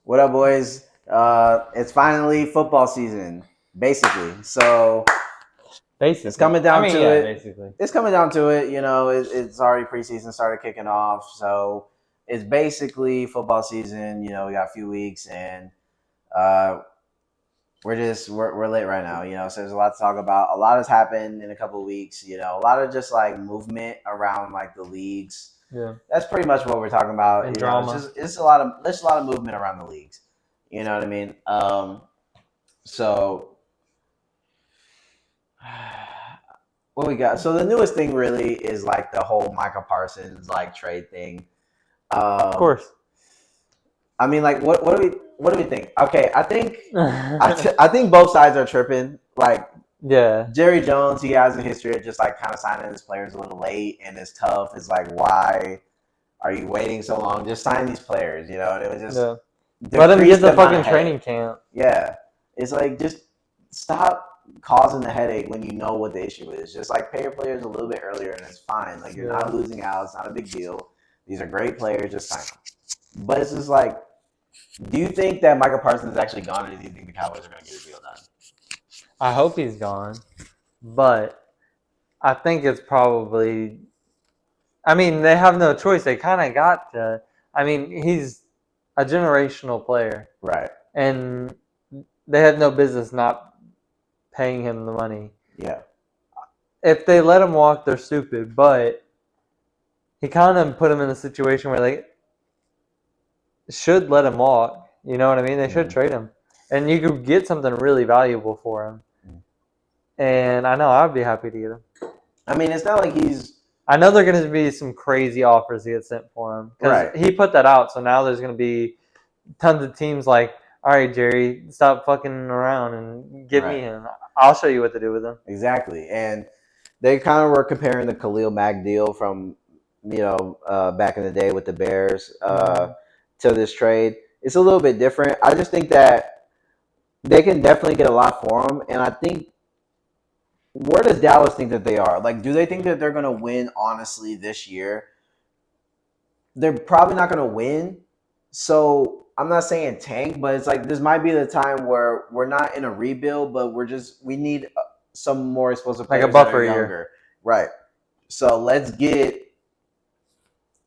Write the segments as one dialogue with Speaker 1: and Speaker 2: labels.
Speaker 1: What up, boys? It's finally football season, basically. So it's
Speaker 2: Basically.
Speaker 1: coming down to it.
Speaker 2: Basically.
Speaker 1: It's coming down to it. It's already preseason started kicking off, so it's basically football season. We got a few weeks, and uh, we're lit right now. So there's a lot to talk about. A lot has happened in a couple of weeks. A lot of just like movement around like the leagues.
Speaker 2: Yeah.
Speaker 1: That's pretty much what we're talking about.
Speaker 2: And drama.
Speaker 1: It's a lot of there's a lot of movement around the leagues. You know what I mean? So what we got? So the newest thing really is like the whole Micah Parsons like trade thing.
Speaker 2: Of course.
Speaker 1: I mean, like, what do we think? Okay, I think both sides are tripping. Like,
Speaker 2: yeah.
Speaker 1: Jerry Jones, he has a history of just like kind of signing his players a little late, and it's tough. It's like, why are you waiting so long? Just sign these players, And it was just
Speaker 2: let him get the fucking training camp.
Speaker 1: Yeah, it's like just stop causing the headache when you know what the issue is. Just like pay your players a little bit earlier, and it's fine. Like you're not losing out. It's not a big deal. These are great players. Just sign them. But it's just like, do you think that Michael Parsons is actually gone, or do you think the Cowboys are going to get a deal done?
Speaker 2: I hope he's gone, but I think it's probably. I mean, they have no choice. They kind of got to. I mean, he's a generational player,
Speaker 1: right?
Speaker 2: And they had no business not paying him the money.
Speaker 1: Yeah.
Speaker 2: If they let him walk, they're stupid. But he kind of put him in a situation where they should let him walk. You know what I mean? They should trade him. And you could get something really valuable for him. And I know I'd be happy to get him.
Speaker 1: I mean, it's not like he's...
Speaker 2: I know there are going to be some crazy offers to get sent for him. Because he put that out, so now there's going to be tons of teams like, all right, Jerry, stop fucking around and give me him. I'll show you what to do with him.
Speaker 1: Exactly. And they kind of were comparing the Khalil Mack deal from, back in the day with the Bears to this trade. It's a little bit different. I just think that they can definitely get a lot for him. And I think, where does Dallas think that they are? Like, do they think that they're going to win, honestly, this year? They're probably not going to win. So I'm not saying tank, but it's like this might be the time where we're not in a rebuild, but we need some more explosive players,
Speaker 2: like a buffer
Speaker 1: that are younger. Right. So let's get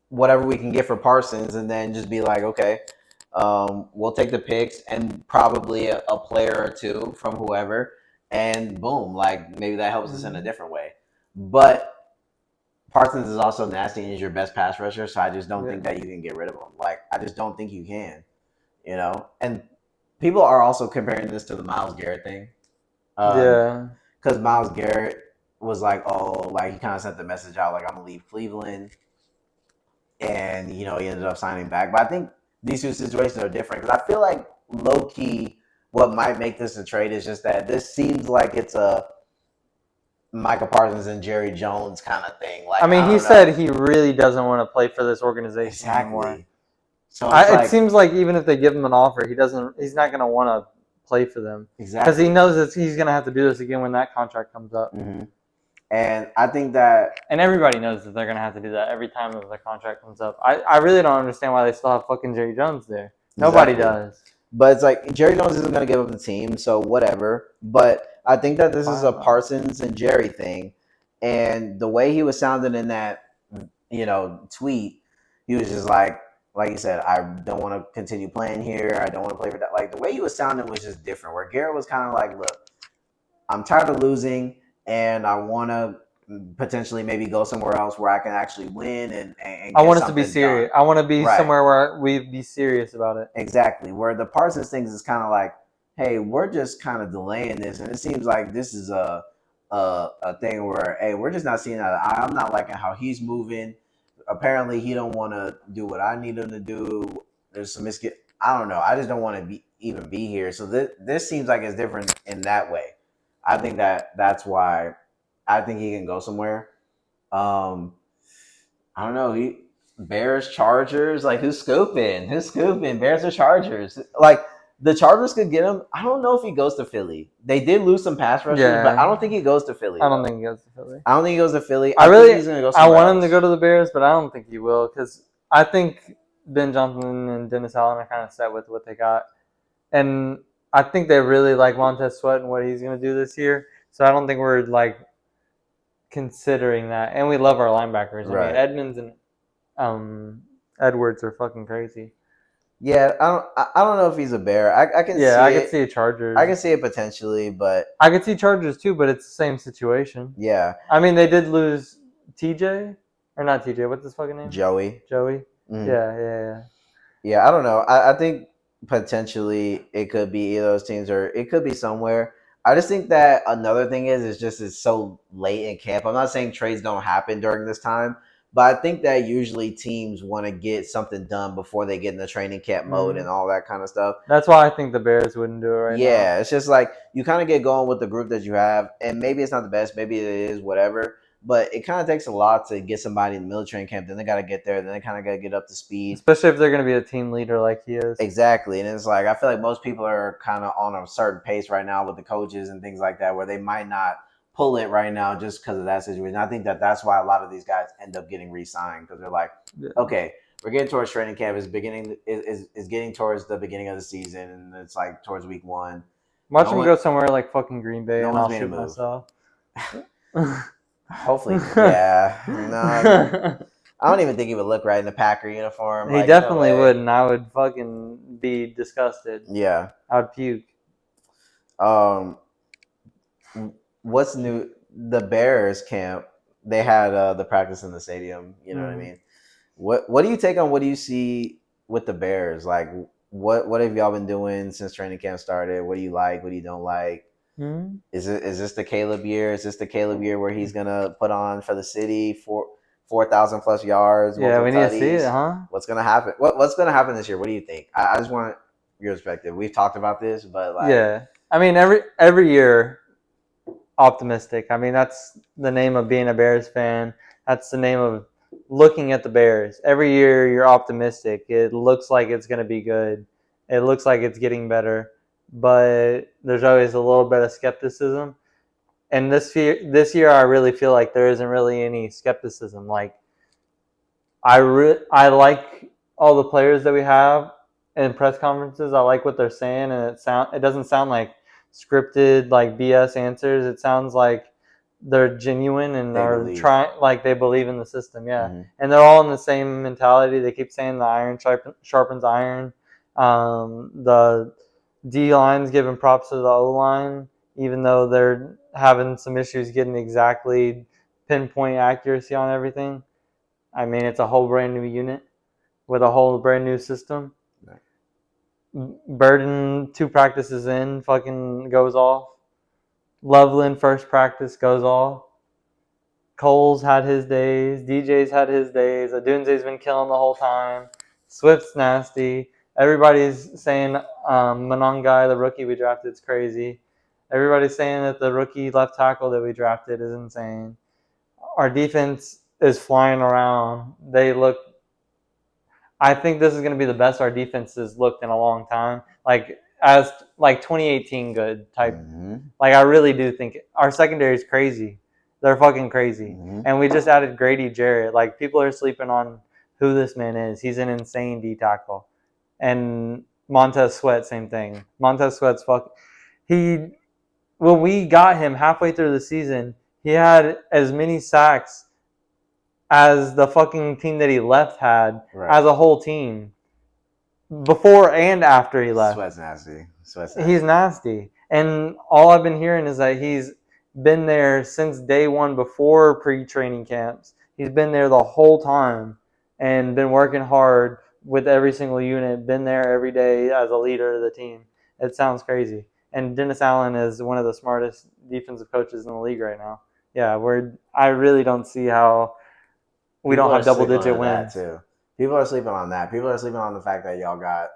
Speaker 1: whatever we can get for Parsons, and then just be like, okay, we'll take the picks and probably a player or two from whoever, and boom, like maybe that helps us in a different way. But Parsons is also nasty and is your best pass rusher, so I just don't think that you can get rid of him. Like, I just don't think you can, And people are also comparing this to the Myles Garrett thing. Because Myles Garrett was like, he kind of sent the message out, like, I'm going to leave Cleveland. And, he ended up signing back. But I think these two situations are different. Because I feel like, low-key, what might make this a trade is just that this seems like it's a Micah Parsons and Jerry Jones kind of thing. Like,
Speaker 2: I mean, he said he really doesn't want to play for this organization anymore.
Speaker 1: So
Speaker 2: it seems like even if they give him an offer, he's not going to want to play for them.
Speaker 1: Exactly.
Speaker 2: Because he knows that he's going to have to do this again when that contract comes up.
Speaker 1: Mm-hmm. And I think that...
Speaker 2: And everybody knows that they're going to have to do that every time that the contract comes up. I really don't understand why they still have fucking Jerry Jones there. Nobody does.
Speaker 1: But it's like, Jerry Jones isn't going to give up the team, so whatever. But I think that this is a Parsons and Jerry thing. And the way he was sounding in that, tweet, he was just like you said, I don't want to continue playing here. I don't want to play for that. Like, the way he was sounding was just different. Where Garrett was kind of like, look, I'm tired of losing, and I want to potentially maybe go somewhere else where I can actually win and
Speaker 2: I want it to be serious.
Speaker 1: Done.
Speaker 2: I want to be somewhere where we be serious about it.
Speaker 1: Exactly. Where the Parsons things is kind of like, hey, we're just kind of delaying this, and it seems like this is a thing where, hey, we're just not seeing that. I'm not liking how he's moving. Apparently, he don't want to do what I need him to do. There's some I don't know. I just don't want to even be here. So this seems like it's different in that way. I think that's why I think he can go somewhere. I don't know. Bears, Chargers, like who's scooping? Bears or Chargers? Like the Chargers could get him. I don't know if he goes to Philly. They did lose some pass rushers, but I don't think he goes to Philly.
Speaker 2: I don't think he goes to Philly.
Speaker 1: I think he's going to go
Speaker 2: I want him to go to the Bears, but I don't think he will because I think Ben Johnson and Dennis Allen are kind of set with what they got. And I think they really like Montez Sweat and what he's going to do this year. So I don't think we're like considering that. And we love our linebackers.
Speaker 1: Right.
Speaker 2: I mean, Edmonds and Edwards are fucking crazy.
Speaker 1: Yeah, I don't know if he's a Bear. I can see
Speaker 2: I
Speaker 1: it.
Speaker 2: could see a Chargers.
Speaker 1: I can see it potentially, but
Speaker 2: I could see Chargers too, but it's the same situation.
Speaker 1: yeah.
Speaker 2: I mean, they did lose TJ or not TJ. What's his fucking name?
Speaker 1: Joey.
Speaker 2: Joey.
Speaker 1: Mm-hmm.
Speaker 2: Yeah.
Speaker 1: Yeah, I don't know. I think potentially it could be either of those teams or it could be somewhere. I just think that another thing is it's so late in camp. I'm not saying trades don't happen during this time, but I think that usually teams want to get something done before they get in the training camp mode and all that kind of stuff.
Speaker 2: That's why I think the Bears wouldn't do it right now.
Speaker 1: Yeah, it's just like you kind of get going with the group that you have, and maybe it's not the best, maybe it is, whatever. But it kind of takes a lot to get somebody in the military camp. Then they got to get there. Then they kind of got to get up to speed.
Speaker 2: Especially if they're going to be a team leader like he is.
Speaker 1: Exactly. And it's like, I feel like most people are kind of on a certain pace right now with the coaches and things like that, where they might not pull it right now just because of that situation. I think that that's why a lot of these guys end up getting re-signed because they're like, okay, we're getting towards training camp. Is getting towards the beginning of the season, and it's like towards week 1.
Speaker 2: Watch him go somewhere like fucking Green Bay,
Speaker 1: no
Speaker 2: and
Speaker 1: one's
Speaker 2: I'll
Speaker 1: made a
Speaker 2: shoot
Speaker 1: move.
Speaker 2: myself.
Speaker 1: Hopefully, yeah. No, I don't even think he would look right in the Packer uniform.
Speaker 2: He definitely would, and I would fucking be disgusted.
Speaker 1: Yeah,
Speaker 2: I would puke.
Speaker 1: What's new? The Bears camp. They had the practice in the stadium. You know what I mean? What do you take on? What do you see with the Bears? Like, what have y'all been doing since training camp started? What do you like? What do you don't like?
Speaker 2: Mm-hmm.
Speaker 1: Is this the Caleb year? Is this the Caleb year where he's gonna put on for the city 4,000 plus yards?
Speaker 2: Yeah, we need to see it, huh?
Speaker 1: What's gonna happen? What's gonna happen this year? What do you think? I just want your perspective. We've talked about this, but like,
Speaker 2: yeah, I mean every year, optimistic. I mean that's the name of being a Bears fan. That's the name of looking at the Bears. Every year you're optimistic. It looks like it's gonna be good. It looks like it's getting better, but there's always a little bit of skepticism. And this year, I really feel like there isn't really any skepticism. Like, I like all the players that we have in press conferences. I like what they're saying, and it doesn't sound like scripted, like BS answers. It sounds like they're genuine and they're trying, like they believe in the system. Yeah, and they're all in the same mentality. They keep saying the iron sharpens iron. The D line's giving props to the O line, even though they're having some issues getting exactly pinpoint accuracy on everything. I mean, it's a whole brand new unit with a whole brand new system. Right. Burden 2 practices in fucking goes off. Loveland first practice goes off. Cole's had his days. DJ's had his days. Adunze's been killing the whole time. Swift's nasty. Everybody's saying Monongai, the rookie we drafted, is crazy. Everybody's saying that the rookie left tackle that we drafted is insane. Our defense is flying around. I think this is going to be the best our defense has looked in a long time. Like 2018 good type. Like I really do think our secondary is crazy. They're fucking crazy. And we just added Grady Jarrett. Like people are sleeping on who this man is. He's an insane D tackle. And Montez Sweat, same thing. Montez Sweat's when we got him halfway through the season, he had as many sacks as the fucking team that he left had as a whole team. Before and after he left.
Speaker 1: Sweat's nasty.
Speaker 2: He's nasty. And all I've been hearing is that he's been there since day one before pre-training camps. He's been there the whole time and been working hard with every single unit, been there every day as a leader of the team. It sounds crazy. And Dennis Allen is one of the smartest defensive coaches in the league right now. Yeah, I really don't see how we don't have double-digit wins.
Speaker 1: Too. People are sleeping on that. People are sleeping on the fact that y'all got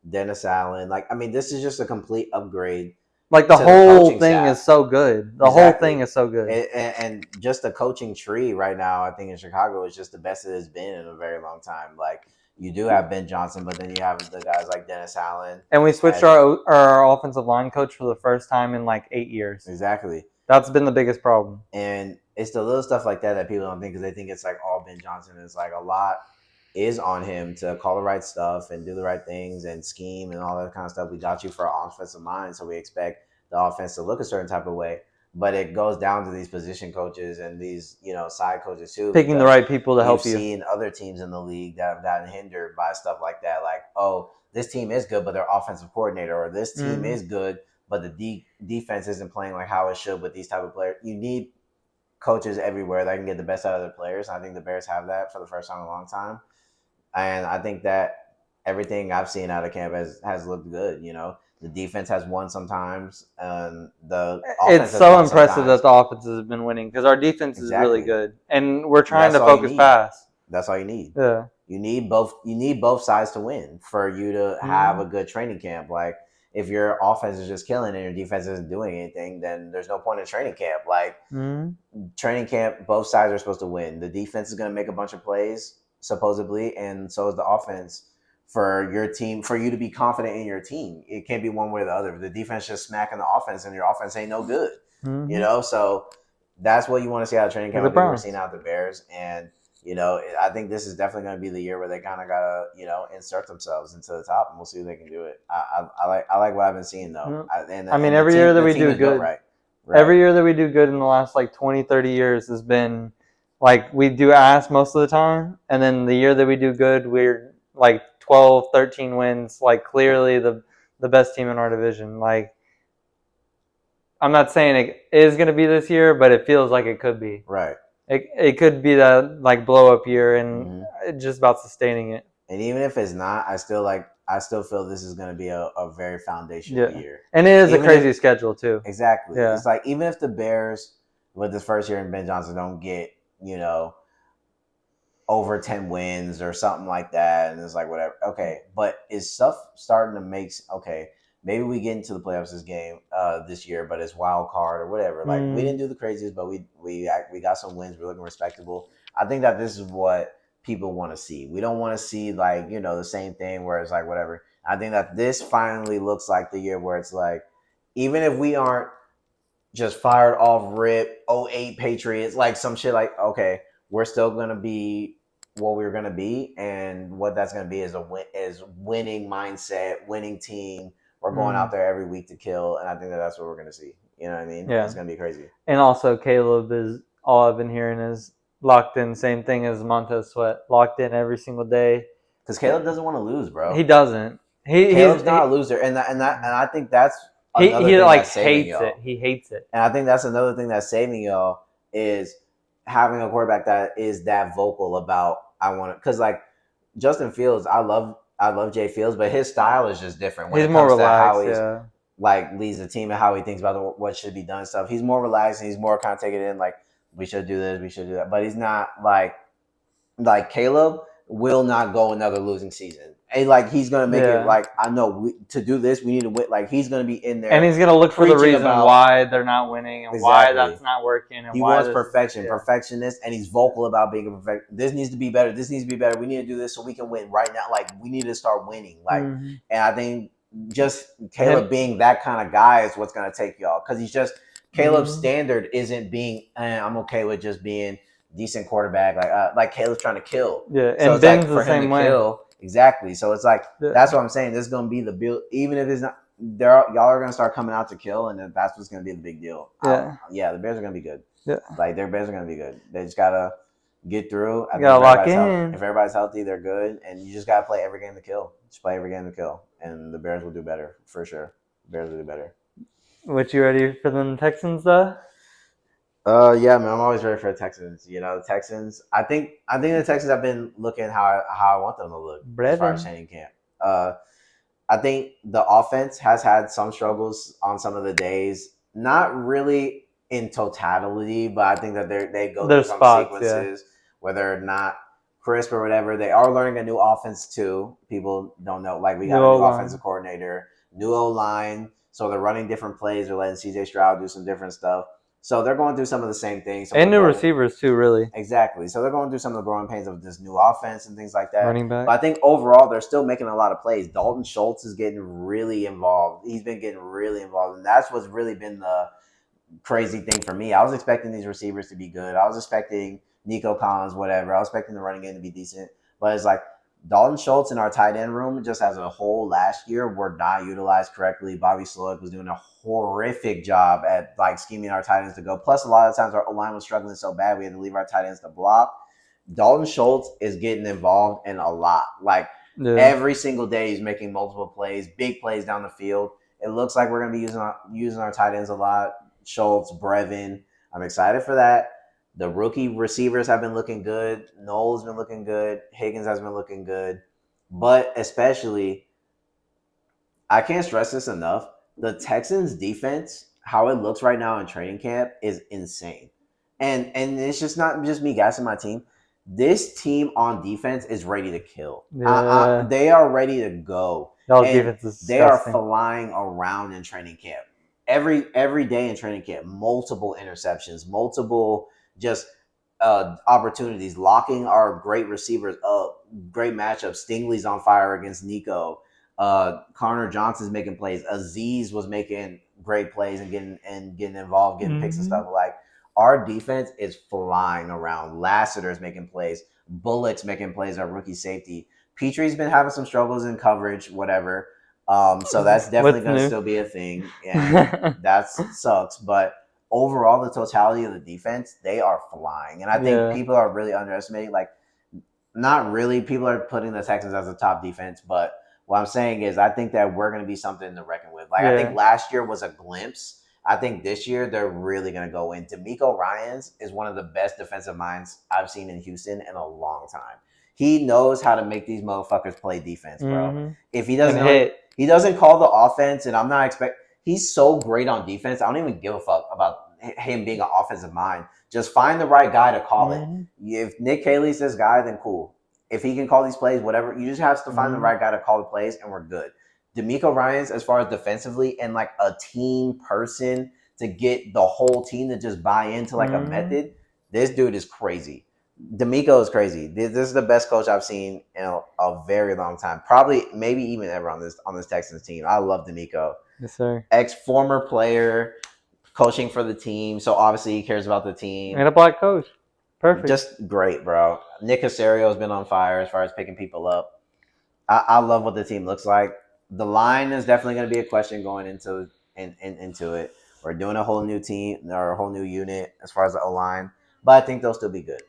Speaker 1: Dennis Allen. Like, I mean, this is just a complete upgrade.
Speaker 2: Like, the whole thing is so good. The whole thing is so good.
Speaker 1: And just the coaching tree right now, I think in Chicago is just the best it has been in a very long time. Like, you do have Ben Johnson, but then you have the guys like Dennis Allen.
Speaker 2: And we switched our offensive line coach for the first time in like 8 years.
Speaker 1: Exactly.
Speaker 2: That's been the biggest problem.
Speaker 1: And it's the little stuff like that people don't think because they think it's like all Ben Johnson. It's like a lot is on him to call the right stuff and do the right things and scheme and all that kind of stuff. We got you for our offensive mind, so we expect the offense to look a certain type of way. But it goes down to these position coaches and these, side coaches too,
Speaker 2: Picking the
Speaker 1: because
Speaker 2: right people to help
Speaker 1: you've
Speaker 2: you.
Speaker 1: seen other teams in the league that have gotten hindered by stuff like that. Like, oh, this team is good, but their offensive coordinator, or this team is good, but the defense isn't playing like how it should with these type of players. You need coaches everywhere that can get the best out of their players. I think the Bears have that for the first time in a long time. And I think that everything I've seen out of camp has looked good. The defense has won sometimes, and the offense
Speaker 2: It's
Speaker 1: has
Speaker 2: so
Speaker 1: won
Speaker 2: impressive
Speaker 1: sometimes.
Speaker 2: that the offenses have been winning because our defense is really
Speaker 1: Exactly.
Speaker 2: good, and we're trying
Speaker 1: That's
Speaker 2: to
Speaker 1: all you
Speaker 2: focus
Speaker 1: need.
Speaker 2: pass.
Speaker 1: That's all you need.
Speaker 2: Yeah.
Speaker 1: You need both. You need both sides to win for you to have a good training camp. Like, if your offense is just killing and your defense isn't doing anything, then there's no point in training camp. Like, training camp, both sides are supposed to win. The defense is going to make a bunch of plays, supposedly, and so is the offense for your team, for you to be confident in your team. It can't be one way or the other. The defense just smacking the offense, and your offense ain't no good. So that's what you want to see out of training camp. I think we're seeing out the Bears, and I think this is definitely going to be the year where they kind of gotta, insert themselves into the top, and we'll see if they can do it. I like what I've been seeing though.
Speaker 2: Every year that we do good, right. Every year that we do good in the last 20, 30 years has been like we do ass most of the time, and then the year that we do good, we're like 12, 13 wins, like clearly the best team in our division. Like, I'm not saying it is going to be this year, but it feels like it could be.
Speaker 1: Right.
Speaker 2: It could be that blow up year, and just about sustaining it.
Speaker 1: And even if it's not, I still feel this is going to be a very foundational year.
Speaker 2: And it is a crazy schedule too.
Speaker 1: Exactly. Yeah. It's like, even if the Bears with this first year in Ben Johnson don't get, over 10 wins or something like that, and it's like, whatever. Okay, but is stuff starting to make maybe we get into the playoffs this year, but it's wild card or whatever. Like, we didn't do the craziest, but we got some wins. We're looking respectable. I think that this is what people want to see. We don't want to see the same thing where it's like whatever. I think that this finally looks like the year where it's like, even if we aren't just fired off rip 08 Patriots, like some shit, like, okay, we're still gonna be what we're gonna be, and what that's gonna be is winning mindset, winning team. We're going out there every week to kill, and I think that's what we're gonna see. You know what I mean? Yeah. It's gonna be crazy.
Speaker 2: And also, Caleb is, all I've been hearing is locked in. Same thing as Montez Sweat, locked in every single day.
Speaker 1: Because Caleb doesn't want to lose, bro.
Speaker 2: He doesn't.
Speaker 1: Caleb's not a loser, and I think that's another thing that's saving y'all.
Speaker 2: He hates it.
Speaker 1: And I think that's another thing that's saving y'all is having a quarterback that is that vocal about, I want to, because like Justin Fields, I love Jay Fields, but his style is just different when it comes to how he's like leads the team and how he thinks about what should be done and stuff. He's more relaxed and he's more kind of taking it in, like, we should do this, we should do that. But he's not like Caleb will not go another losing season. And like, he's gonna make it like, I know to do this we need to win. Like, he's gonna be in there,
Speaker 2: and he's gonna look for the reason why they're not winning and why that's not working. And
Speaker 1: he wants perfection, perfectionist, and he's vocal about being a perfect. This needs to be better. This needs to be better. We need to do this so we can win right now. Like, we need to start winning. Like, and I think just Caleb being that kind of guy is what's gonna take y'all, because he's just Caleb's standard isn't being, I'm okay with just being decent quarterback. Like Caleb's trying to kill.
Speaker 2: Yeah, so and Ben's the same way.
Speaker 1: Kill, exactly. So it's like, that's what I'm saying. This is gonna be the build, even if it's not. Y'all are gonna start coming out to kill, and that's what's gonna be the big deal. The Bears are gonna be good. Yeah, like, their Bears are gonna be good. They just gotta get through.
Speaker 2: You gotta lock in.
Speaker 1: If everybody's healthy, they're good, and you just gotta play every game to kill. Just play every game to kill, and the Bears will do better for sure. The Bears will do better.
Speaker 2: What, you ready for the Texans though?
Speaker 1: Yeah, man, I'm always ready for the Texans. The Texans. I think the Texans have been looking how I want them to look as far as training camp. I think the offense has had some struggles on some of the days. Not really in totality, but I think that they go through some sequences where they're not crisp or whatever. They are learning a new offense too. People don't know. Like, we got a new offensive coordinator, new O-line, so they're running different plays. They're letting CJ Stroud do some different stuff. So they're going through some of the same things.
Speaker 2: And new receivers too, really.
Speaker 1: Exactly. So they're going through some of the growing pains of this new offense and things like that.
Speaker 2: Running back.
Speaker 1: But I think overall they're still making a lot of plays. Dalton Schultz is getting really involved. He's been getting really involved. And that's what's really been the crazy thing for me. I was expecting these receivers to be good. I was expecting Nico Collins, whatever. I was expecting the running game to be decent. But it's like Dalton Schultz in our tight end room just as a whole last year were not utilized correctly. Bobby Slowick was doing a horrific job at like scheming our tight ends to go. Plus, a lot of times our line was struggling so bad we had to leave our tight ends to block. Dalton Schultz is getting involved in a lot. Like every single day, he's making multiple plays, big plays down the field. It looks like we're going to be using our tight ends a lot. Schultz, Brevin. I'm excited for that. The rookie receivers have been looking good. Noel's been looking good. Higgins has been looking good. But especially, I can't stress this enough. The Texans defense, how it looks right now in training camp, is insane. And it's just not just me gassing my team. This team on defense is ready to kill.
Speaker 2: Yeah.
Speaker 1: They are ready to go.
Speaker 2: Y'all's
Speaker 1: And
Speaker 2: defense is
Speaker 1: they are
Speaker 2: disgusting.
Speaker 1: flying around in training camp. Every day in training camp, multiple interceptions, multiple just opportunities, locking our great receivers up, great matchup. Stingley's on fire against Nico. Connor Johnson's making plays. Aziz was making great plays and getting involved, getting picks and stuff. Like our defense is flying around. Lassiter's making plays. Bullock's making plays. Our rookie safety. Petrie's been having some struggles in coverage, whatever. So that's definitely going to still be a thing, and that sucks. But overall, the totality of the defense, they are flying, and I think people are really underestimating. Like, not really. People are putting the Texans as a top defense, but what I'm saying is, I think that we're going to be something to reckon with. Like, I think last year was a glimpse. I think this year they're really going to go in. D'Amico Ryans is one of the best defensive minds I've seen in Houston in a long time. He knows how to make these motherfuckers play defense, bro. If he doesn't know, he doesn't call the offense, and I'm not expect. He's so great on defense. I don't even give a fuck about him being an offensive mind. Just find the right guy to call it. If Nick Haley's this guy, then cool. If he can call these plays, whatever, you just have to find the right guy to call the plays, and we're good. D'Amico Ryans, as far as defensively and like a team person to get the whole team to just buy into like a method, this dude is crazy. D'Amico is crazy. This is the best coach I've seen in a very long time. Probably, maybe even ever on this Texans team. I love D'Amico.
Speaker 2: Yes, sir.
Speaker 1: Ex-former player, coaching for the team, so obviously he cares about the team.
Speaker 2: And a black coach. Perfect.
Speaker 1: Just great, bro. Nick Casario has been on fire as far as picking people up. I love what the team looks like. The line is definitely going to be a question going into it. We're doing a whole new team or a whole new unit as far as the O-line, but I think they'll still be good.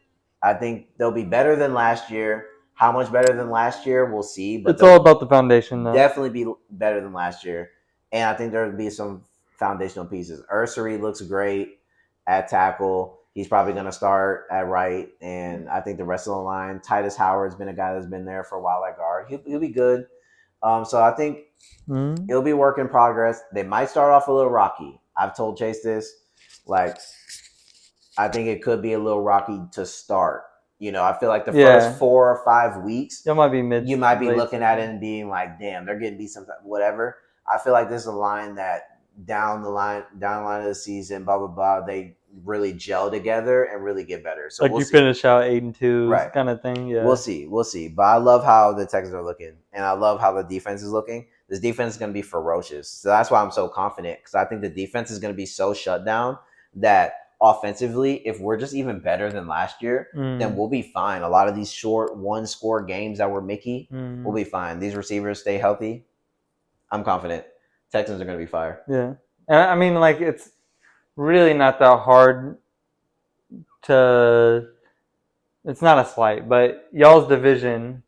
Speaker 1: I think they'll be better than last year. How much better than last year, we'll see. But
Speaker 2: it's all about the foundation, though.
Speaker 1: Definitely be better than last year. And I think there'll be some foundational pieces. Ursery looks great at tackle. He's probably going to start at right. And I think the rest of the line, Titus Howard's been a guy that's been there for a while at guard. He'll be good. So I think it'll be work in progress. They might start off a little rocky. I've told Chase this. Like, I think it could be a little rocky to start. You know, I feel like the first 4 or 5 weeks, you might be looking at it and being like, damn, they're getting beat sometimes, whatever. I feel like this is a line that down the line of the season, blah, blah, blah, they really gel together and really get better. So
Speaker 2: like, we'll finish out 8-2
Speaker 1: right.
Speaker 2: kind of thing. Yeah.
Speaker 1: We'll see. But I love how the Texans are looking, and I love how the defense is looking. This defense is going to be ferocious. So that's why I'm so confident, because I think the defense is going to be so shut down that offensively, if we're just even better than last year, then we'll be fine. A lot of these short one-score games that were Mickey, we'll be fine. These receivers stay healthy. I'm confident. Texans are going to be fire.
Speaker 2: Yeah. And I mean, like, it's really not that hard to... It's not a slight, but y'all's division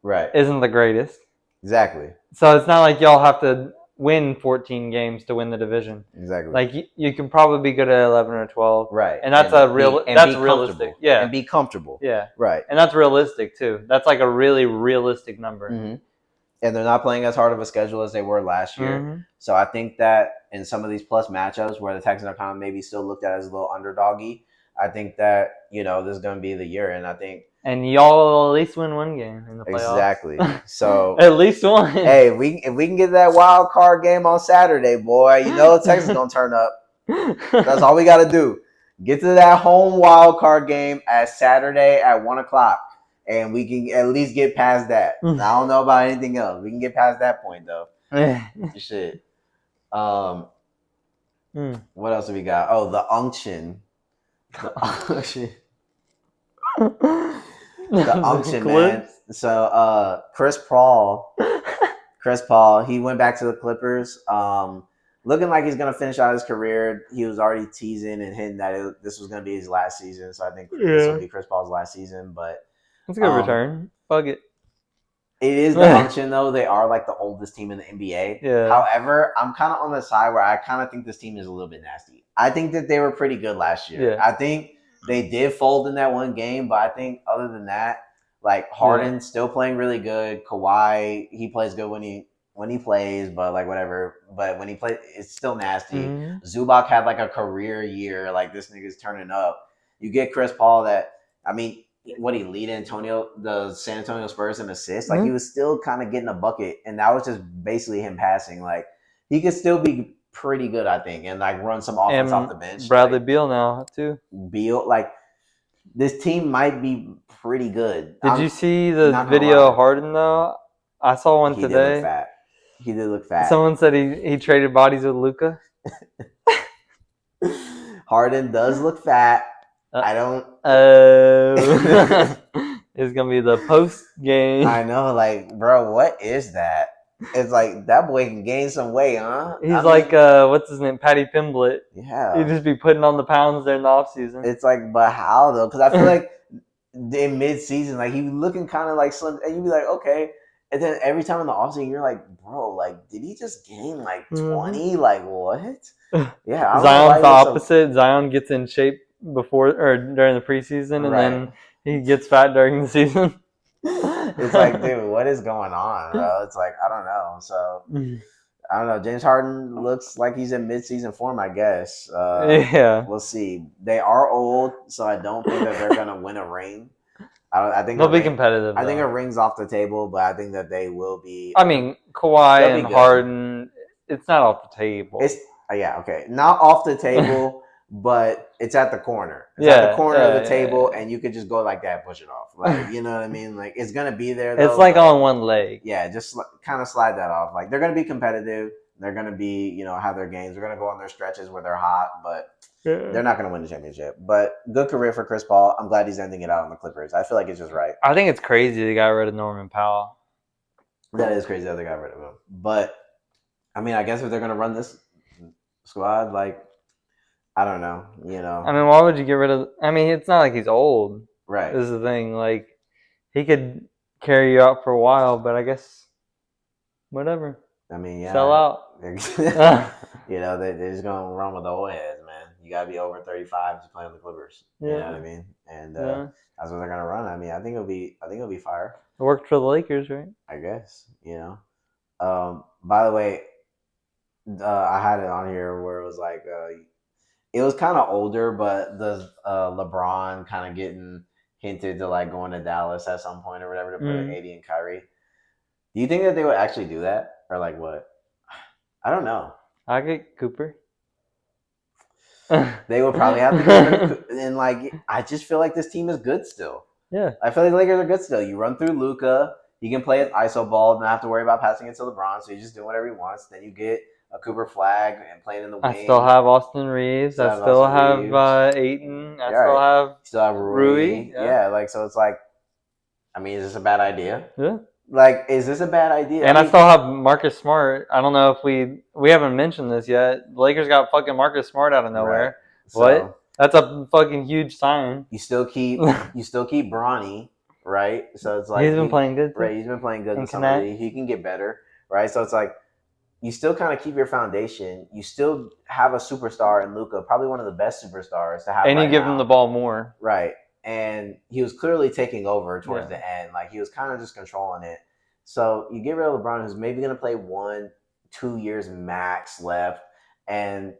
Speaker 2: isn't the greatest.
Speaker 1: Exactly.
Speaker 2: So it's not like y'all have to win 14 games to win the division.
Speaker 1: Exactly.
Speaker 2: Like, you can probably be good at 11 or 12.
Speaker 1: Right.
Speaker 2: And that's realistic. Yeah.
Speaker 1: And be comfortable.
Speaker 2: Yeah.
Speaker 1: Right.
Speaker 2: And that's realistic, too. That's like a really realistic number.
Speaker 1: Mm-hmm. And they're not playing as hard of a schedule as they were last year. So I think that in some of these plus matchups where the Texans are kind of maybe still looked at as a little underdoggy, I think that, you know, this is going to be the year. And I think...
Speaker 2: And y'all will at least win one game in the playoffs.
Speaker 1: Exactly. So
Speaker 2: at least one.
Speaker 1: Hey, if we can get that wild card game on Saturday, boy, you know the Texans going to turn up. That's all we got to do. Get to that home wild card game at Saturday at 1 o'clock. And we can at least get past that. I don't know about anything else. We can get past that point, though. Shit. What else have we got? Oh, the unction. The unction. The unction, man.
Speaker 2: Clips.
Speaker 1: So Chris Paul, he went back to the Clippers. Looking like he's gonna finish out his career. He was already teasing and hinting that this was gonna be his last season. So I think this will be Chris Paul's last season. But
Speaker 2: That's a good return. Fuck it.
Speaker 1: it is the unction, though. They are like the oldest team in the NBA.
Speaker 2: Yeah.
Speaker 1: However, I'm kind of on the side where I kind of think this team is a little bit nasty. I think that they were pretty good last year.
Speaker 2: Yeah.
Speaker 1: I think they did fold in that one game, but I think other than that, like Harden's still playing really good. Kawhi, he plays good when he plays, but like whatever. But when he plays, it's still nasty.
Speaker 2: Mhm.
Speaker 1: Zubac had like a career year. Like this nigga's turning up. You get Chris Paul that, I mean, what he lead the San Antonio Spurs in assists. Like he was still kind of getting a bucket, and that was just basically him passing. Like he could still be pretty good, I think, and like run some offense off the bench.
Speaker 2: Bradley Beal now too.
Speaker 1: Beal, like this team might be pretty good.
Speaker 2: Did you see the video of Harden though? I saw one today.
Speaker 1: He did look fat.
Speaker 2: Someone said he traded bodies with Luka.
Speaker 1: Harden does look fat. I don't.
Speaker 2: It's gonna be the post game.
Speaker 1: I know, like, bro, what is that? It's like that boy can gain some weight, huh?
Speaker 2: He's what's his name, Patty Pimblett.
Speaker 1: Yeah,
Speaker 2: he'd just be putting on the pounds there in the off season.
Speaker 1: It's like, but how though? Because I feel like in mid season, like he was looking kind of like slim, and you'd be like, okay. And then every time in the offseason, you're like, bro, like, did he just gain like 20? Like, what? Yeah.
Speaker 2: Zion's the opposite. Zion gets in shape before or during the preseason, and then he gets fat during the season.
Speaker 1: It's like, dude, what is going on, bro? It's like, I don't know. So, I don't know. James Harden looks like he's in mid-season form, I guess.
Speaker 2: Yeah.
Speaker 1: We'll see. They are old, so I don't think that they're going to win a ring. I think
Speaker 2: they'll be competitive.
Speaker 1: I think a ring's off the table, but I think that they will be.
Speaker 2: I mean, Kawhi and Harden, it's not off the table.
Speaker 1: It's okay, not off the table, but it's at the corner. It's at the corner of the table, and you could just go like that, push it off. Like, you know what I mean? Like it's gonna be there. Though,
Speaker 2: it's like on one leg.
Speaker 1: Yeah, just kind of slide that off. Like they're gonna be competitive. They're gonna be, have their games. They're gonna go on their stretches where they're hot, but they're not gonna win the championship. But good career for Chris Paul. I'm glad he's ending it out on the Clippers. I feel like it's just right.
Speaker 2: I think it's crazy they got rid of Norman Powell.
Speaker 1: That is crazy that they got rid of him. But I mean, I guess if they're gonna run this squad, like I don't know,
Speaker 2: I mean, why would you get rid of? I mean, it's not like he's old.
Speaker 1: Right.
Speaker 2: This is the thing. Like he could carry you out for a while, but I guess whatever.
Speaker 1: I mean, yeah.
Speaker 2: Sell out.
Speaker 1: They're just gonna run with the old heads, man. You gotta be over 35 to play on the Clippers.
Speaker 2: Yeah.
Speaker 1: You know what I mean? And that's what they're gonna run. I mean, I think it'll be fire.
Speaker 2: It worked for the Lakers, right?
Speaker 1: I guess. By the way, I had it on here where it was like it was kind of older, but the LeBron kind of getting hinted to like going to Dallas at some point or whatever to put AD and Kyrie. Do you think that they would actually do that? Or like what? I don't know.
Speaker 2: I get Cooper.
Speaker 1: They would probably have to go and like I just feel like this team is good still.
Speaker 2: Yeah.
Speaker 1: I feel like the Lakers are good still. You run through Luka, he can play his ISO ball, not have to worry about passing it to LeBron, so he's just doing whatever he wants. Then you get a Cooper Flag and playing in the wing.
Speaker 2: I still have Austin Reeves. I still have Ayton. I still have
Speaker 1: Rui. Yeah, like so it's like I mean, is this a bad idea?
Speaker 2: Yeah.
Speaker 1: Like, is this a bad idea?
Speaker 2: And I still have Marcus Smart. I don't know if we haven't mentioned this yet. The Lakers got fucking Marcus Smart out of nowhere. Right.
Speaker 1: So,
Speaker 2: what? That's a fucking huge sign.
Speaker 1: You still keep Bronny, right? So it's like
Speaker 2: he's been playing good.
Speaker 1: Right, he's been playing good in summer league. He can get better, right? So it's like you still kind of keep your foundation. You still have a superstar in Luka, probably one of the best superstars to have.
Speaker 2: And you give him the ball more,
Speaker 1: right? And he was clearly taking over towards the end. Like, he was kind of just controlling it. So you get rid of LeBron, who's maybe going to play 1-2 years max left. And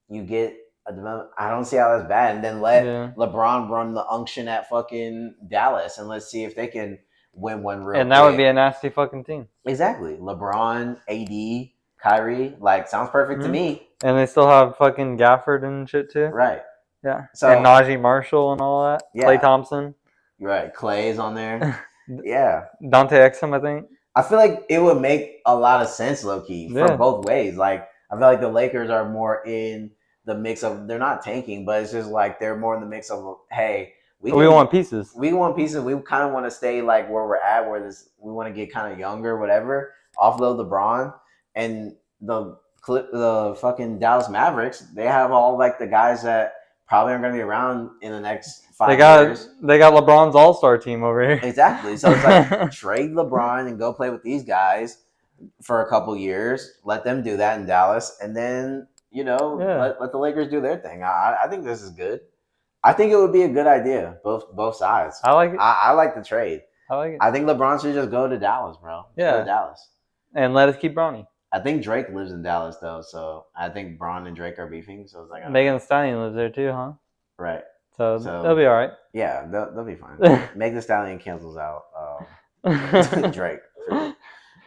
Speaker 1: you get a development. I don't see how that's bad. And then let LeBron run the unction at fucking Dallas. And let's see if they can win one real
Speaker 2: And that would be a nasty fucking team.
Speaker 1: Exactly. LeBron, AD, Kyrie. Like, sounds perfect to me.
Speaker 2: And they still have fucking Gafford and shit too.
Speaker 1: Right.
Speaker 2: Yeah. So, and Najee Marshall and all that. Yeah. Klay Thompson.
Speaker 1: Right. Clay's on there. Yeah.
Speaker 2: Dante Exum, I think.
Speaker 1: I feel like it would make a lot of sense, low-key, for both ways. Like, I feel like the Lakers are more in the mix of, they're not tanking, but it's just like they're more in the mix of, hey,
Speaker 2: We want pieces.
Speaker 1: We want pieces. We kind of want to stay like where we're at, where we want to get kind of younger, whatever. Offload LeBron and the fucking Dallas Mavericks. They have all like the guys that probably aren't going to be around in the next 5 years.
Speaker 2: They got LeBron's All-Star team over here.
Speaker 1: Exactly. So it's like trade LeBron and go play with these guys for a couple years. Let them do that in Dallas, and then let the Lakers do their thing. I think this is good. I think it would be a good idea, both sides.
Speaker 2: I like it.
Speaker 1: I like the trade.
Speaker 2: I like it.
Speaker 1: I think LeBron should just go to Dallas, bro.
Speaker 2: Yeah.
Speaker 1: Go to Dallas.
Speaker 2: And let us keep Bronny.
Speaker 1: I think Drake lives in Dallas, though, so I think Bron and Drake are beefing. So it's like
Speaker 2: Megan Thee Stallion lives there, too, huh?
Speaker 1: Right.
Speaker 2: So they'll be all right.
Speaker 1: Yeah, they'll be fine. Megan Thee Stallion cancels out Drake.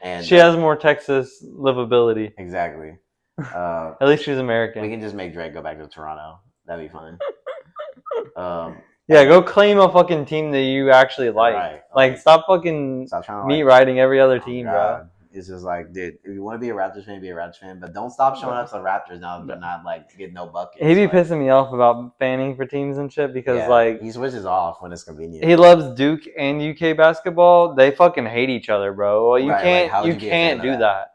Speaker 1: And
Speaker 2: she has more Texas livability.
Speaker 1: Exactly.
Speaker 2: At least she's American.
Speaker 1: We can just make Drake go back to Toronto. That'd be fine.
Speaker 2: Go claim a fucking team that you actually like.
Speaker 1: Right.
Speaker 2: Like, stop trying to riding every other team, bro.
Speaker 1: It's just like, dude, if you want to be a Raptors fan, be a Raptors fan, but don't stop showing up to the Raptors now that they're not like getting no buckets.
Speaker 2: He be pissing me off about fanning for teams and shit because like
Speaker 1: he switches off when it's convenient.
Speaker 2: He loves Duke and UK basketball. They fucking hate each other, bro. Well, you can't do that.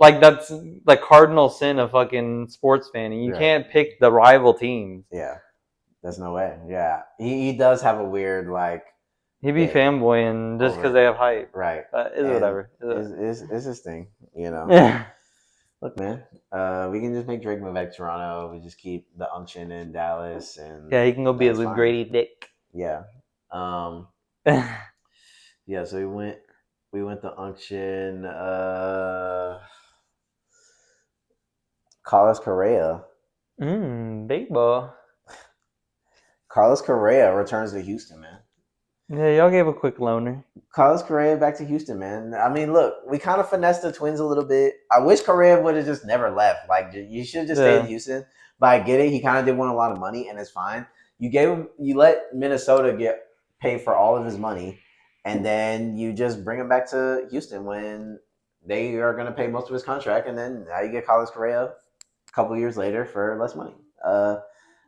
Speaker 2: Like that's the cardinal sin of fucking sports fanning. You can't pick the rival teams.
Speaker 1: Yeah, there's no way. Yeah, he does have a weird like.
Speaker 2: He be fanboying just because they have hype.
Speaker 1: Right.
Speaker 2: It's whatever.
Speaker 1: It's his thing,
Speaker 2: Yeah.
Speaker 1: Look, man, we can just make Drake move back to Toronto. We just keep the unction in Dallas. And
Speaker 2: he can go be a Luke Grady dick.
Speaker 1: Yeah. Yeah, so we went to unction. Carlos Correa.
Speaker 2: Big boy.
Speaker 1: Carlos Correa returns to Houston, man.
Speaker 2: Yeah, y'all gave a quick loaner.
Speaker 1: Carlos Correa back to Houston, man. I mean, look, we kind of finessed the Twins a little bit. I wish Correa would have just never left. Like, you should have just stayed in Houston. But I get it. He kind of did want a lot of money, and it's fine. You let Minnesota get paid for all of his money, and then you just bring him back to Houston when they are going to pay most of his contract, and then now you get Carlos Correa a couple years later for less money.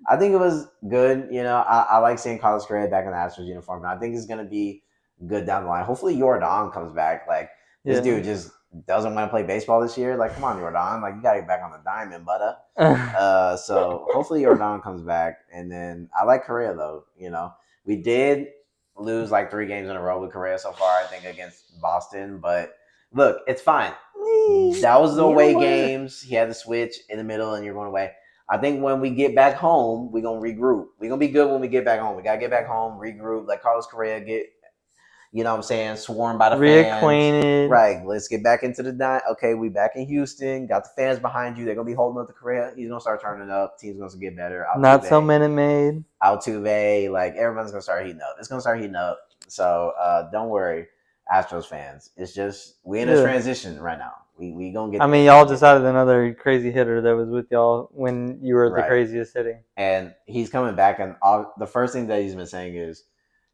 Speaker 1: I think it was good. I like seeing Carlos Correa back in the Astros uniform, and I think it's going to be good down the line. Hopefully, Jordan comes back. Like, this dude just doesn't want to play baseball this year. Like, come on, Jordan. Like, you got to get back on the diamond, butter. So hopefully Jordan comes back. And then I like Correa, though. We did lose like 3 games in a row with Correa so far, I think, against Boston. But look, it's fine. That was the away games. He had the switch in the middle, and you're going away. I think when we get back home, we're going to regroup. We're going to be good when we get back home. We got to get back home, regroup. Let Carlos Correa get, swarmed by the fans.
Speaker 2: Reacquainted.
Speaker 1: Right. Let's get back into the night. Okay, we back in Houston. Got the fans behind you. They're going to be holding up the Correa. He's going to start turning up. Team's going to get better.
Speaker 2: Not so Minute Maid.
Speaker 1: Altuve. Like, everyone's going to start heating up. It's going to start heating up. So, don't worry, Astros fans. It's just, we're in a transition right now. We gonna get.
Speaker 2: I mean, y'all just added another crazy hitter that was with y'all when you were the craziest hitting.
Speaker 1: And he's coming back, and the first thing that he's been saying is,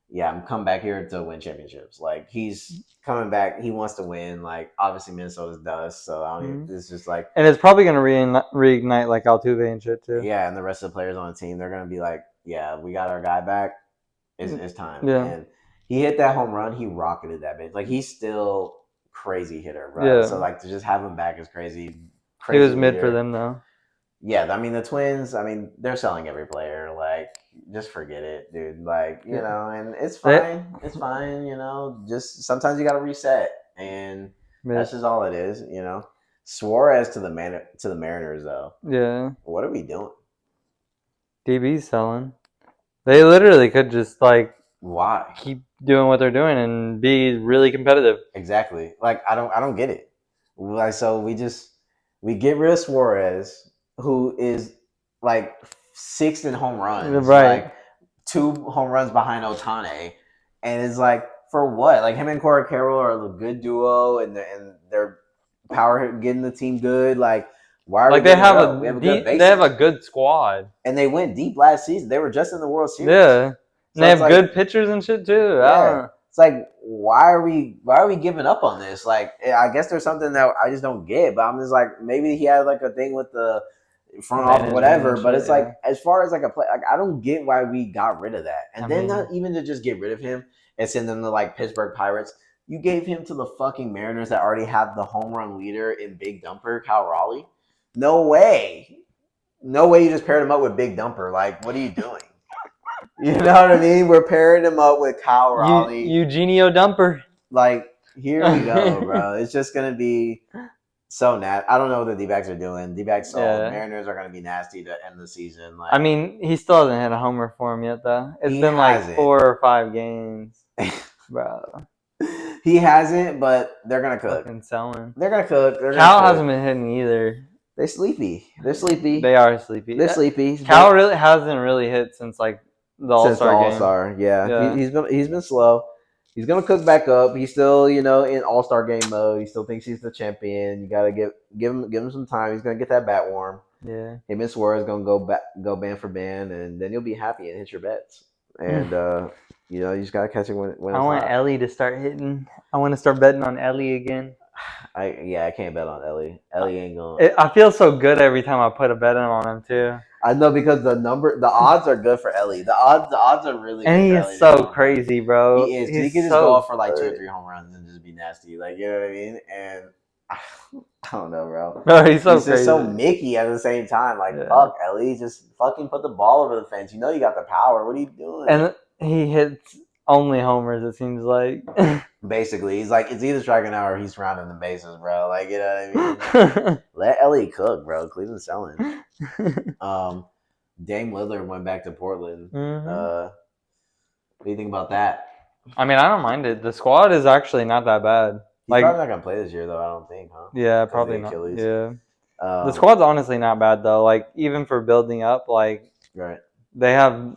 Speaker 1: "Yeah, I'm coming back here to win championships." Like, he's coming back. He wants to win. Like, obviously Minnesota does. So it's just like,
Speaker 2: and it's probably gonna reignite like Altuve and shit too.
Speaker 1: Yeah, and the rest of the players on the team, they're gonna be like, "Yeah, we got our guy back. It's time."
Speaker 2: Yeah.
Speaker 1: And he hit that home run. He rocketed that bitch. Like, he's still crazy hitter, bro.
Speaker 2: Yeah.
Speaker 1: So like to just have him back is crazy.
Speaker 2: He was mid for them though.
Speaker 1: Yeah, I mean the Twins. I mean they're selling every player. Like, just forget it, dude. Like, and it's fine. It's fine. Just sometimes you got to reset, and that's just all it is. Suarez to the Mariners though.
Speaker 2: Yeah.
Speaker 1: What are we doing?
Speaker 2: DB's selling. They literally could just like.
Speaker 1: Why?
Speaker 2: Keep doing what they're doing and be really competitive.
Speaker 1: Exactly. Like, I don't get it. Like, so we get rid of Suarez, who is like 6th in home runs,
Speaker 2: right?
Speaker 1: Like 2 home runs behind Ohtani, and it's like, for what? Like, him and Corey Carroll are a good duo, and they're power getting the team good. Like, why are
Speaker 2: they have a good squad,
Speaker 1: and they went deep last season. They were just in the World Series.
Speaker 2: Yeah. So they have good pitchers and shit too.
Speaker 1: Yeah. It's like, why are we giving up on this? Like, I guess there's something that I just don't get. But I'm just like, maybe he had like a thing with the front office, whatever. But it's like,
Speaker 2: yeah.
Speaker 1: as far as like a play, like I don't get why we got rid of that. And
Speaker 2: I
Speaker 1: then
Speaker 2: mean-
Speaker 1: not even to just get rid of him and send them to like Pittsburgh Pirates. You gave him to the fucking Mariners that already have the home run leader in Big Dumper, Cal Raleigh. No way. No way you just paired him up with Big Dumper. Like, what are you doing? You know what I mean? We're pairing him up with Kyle Raleigh.
Speaker 2: Eugenio Dumper.
Speaker 1: Like, here we go, bro. It's just going to be so nasty. I don't know what the D-backs are doing. D-backs,
Speaker 2: Yeah.
Speaker 1: Mariners are going to be nasty to end the season. Like,
Speaker 2: I mean, he still hasn't hit a homer for him yet, though. It's
Speaker 1: He
Speaker 2: been like
Speaker 1: hasn't.
Speaker 2: 4 or 5 games, bro.
Speaker 1: he hasn't, but they're going to cook.
Speaker 2: Fucking selling.
Speaker 1: They're going to cook.
Speaker 2: Cal hasn't been hitting either.
Speaker 1: They're sleepy. They're sleepy.
Speaker 2: They are sleepy.
Speaker 1: They're sleepy.
Speaker 2: Cal really hasn't really hit since like the All-Star game.
Speaker 1: All-Star, yeah.
Speaker 2: Yeah.
Speaker 1: He's been slow. He's gonna cook back up. He's still, in All-Star game mode. He still thinks he's the champion. You gotta give him some time. He's gonna get that bat warm.
Speaker 2: Yeah.
Speaker 1: Him and Suarez gonna go band for band, and then you'll be happy and hit your bets. And you just gotta catch it when
Speaker 2: I want
Speaker 1: hot.
Speaker 2: Ellie to start hitting. I want to start betting on Ellie again.
Speaker 1: I can't bet on Ellie. Ellie ain't gonna.
Speaker 2: I feel so good every time I put a bet on him too.
Speaker 1: I know, because the odds are good for Ellie. The odds are really good.
Speaker 2: And he
Speaker 1: for
Speaker 2: is
Speaker 1: Ellie
Speaker 2: so crazy, bro.
Speaker 1: He is.
Speaker 2: He's
Speaker 1: He can just
Speaker 2: so
Speaker 1: go off for like 2 or
Speaker 2: good.
Speaker 1: 3 home runs and just be nasty. Like, you know what I mean? And I don't know, bro.
Speaker 2: Bro, he's so
Speaker 1: He's
Speaker 2: crazy.
Speaker 1: just so Mickey at the same time. Like,
Speaker 2: Yeah.
Speaker 1: fuck, Ellie, just fucking put the ball over the fence. You know you got the power. What are you doing?
Speaker 2: And he hits only homers, it seems like.
Speaker 1: Basically, he's like, it's either striking out or he's rounding the bases, bro. Like, you know what I mean? Let Ellie cook, bro. Cleveland's selling. Dame Lillard went back to Portland.
Speaker 2: Mm-hmm.
Speaker 1: What do you think about that?
Speaker 2: I mean, I don't mind it. The squad is actually not that bad.
Speaker 1: He's probably not gonna play this year, though. I don't think, huh?
Speaker 2: Yeah, probably not.
Speaker 1: Achilles.
Speaker 2: Yeah. The squad's honestly not bad though. Like, even for building up, like,
Speaker 1: right,
Speaker 2: they have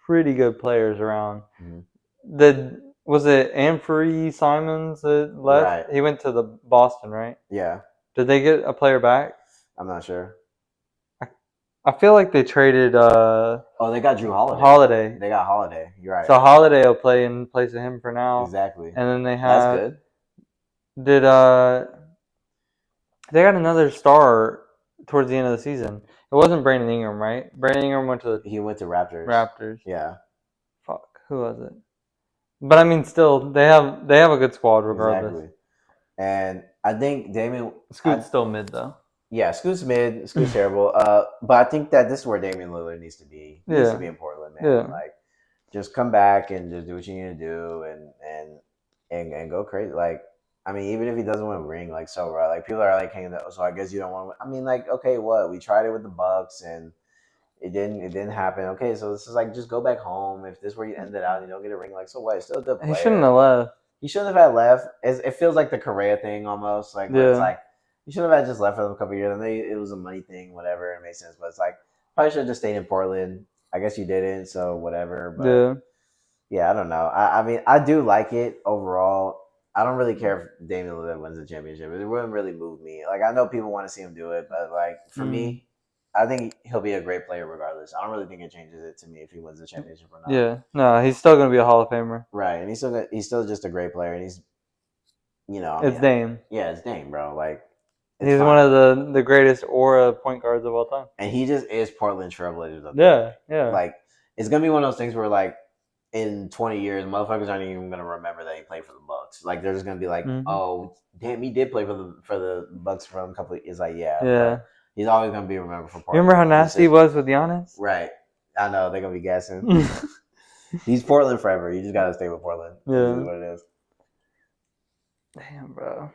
Speaker 2: pretty good players around.
Speaker 1: Mm-hmm.
Speaker 2: Was it Amfrey Simons that left?
Speaker 1: Right.
Speaker 2: He went to the Boston, right?
Speaker 1: Yeah.
Speaker 2: Did they get a player back?
Speaker 1: I'm not sure.
Speaker 2: I feel like they traded.
Speaker 1: They got Drew Holiday.
Speaker 2: Holiday.
Speaker 1: They got Holiday. You're right.
Speaker 2: So Holiday will play in place of him for now.
Speaker 1: Exactly.
Speaker 2: And then they have.
Speaker 1: That's good.
Speaker 2: They got another star towards the end of the season. It wasn't Brandon Ingram, right? Brandon Ingram went to
Speaker 1: He went to Raptors.
Speaker 2: Raptors.
Speaker 1: Yeah.
Speaker 2: Fuck. Who was it? But I mean, still, they have a good squad regardless.
Speaker 1: Exactly. And I think Damian
Speaker 2: Scoot's still mid though.
Speaker 1: Yeah, Scoot's mid. Scoot's terrible. But I think that this is where Damian Lillard needs to be. He needs to be in Portland, man.
Speaker 2: Yeah.
Speaker 1: Like, just come back and just do what you need to do and go crazy. Like, I mean, even if he doesn't win a ring, like, so right. Like, people are like hanging up. So I guess you don't want to. I mean, like, okay, what? We tried it with the Bucks and it didn't happen. Okay, so this is like, just go back home. If this is where you ended out, you don't get a ring. Like, so what? It's still a good player.
Speaker 2: He shouldn't have left.
Speaker 1: He shouldn't have had left. It feels like the Correa thing almost. Like, where it's like, you should have had just left for them a couple of years. And it was a money thing, whatever. It made sense. But it's like, probably should have just stayed in Portland. I guess you didn't, so whatever. But yeah, I don't know. I mean, I do like it overall. I don't really care if Damian Lillard wins the championship. It wouldn't really move me. Like, I know people want to see him do it, but like, for me, I think he'll be a great player regardless. I don't really think it changes it to me if he wins the championship or not.
Speaker 2: Yeah, no, he's still gonna be a Hall of Famer.
Speaker 1: Right, and he's still just a great player, and he's,
Speaker 2: it's Dame.
Speaker 1: Yeah, it's Dame, bro. Like,
Speaker 2: he's one of the greatest aura point guards of all time,
Speaker 1: and he just is Portland Trailblazers.
Speaker 2: Yeah.
Speaker 1: Like, it's gonna be one of those things where, like, in 20 years, motherfuckers aren't even gonna remember that he played for the Bucks. Like, they're just gonna be like, oh, damn, he did play for the Bucks for a couple. It's like, yeah. He's always gonna be remembered for Portland.
Speaker 2: Remember how nasty he was with Giannis?
Speaker 1: Right. I know they're gonna be guessing. He's Portland forever. You just gotta stay with Portland.
Speaker 2: Yeah.
Speaker 1: This is what it is.
Speaker 2: Damn, bro.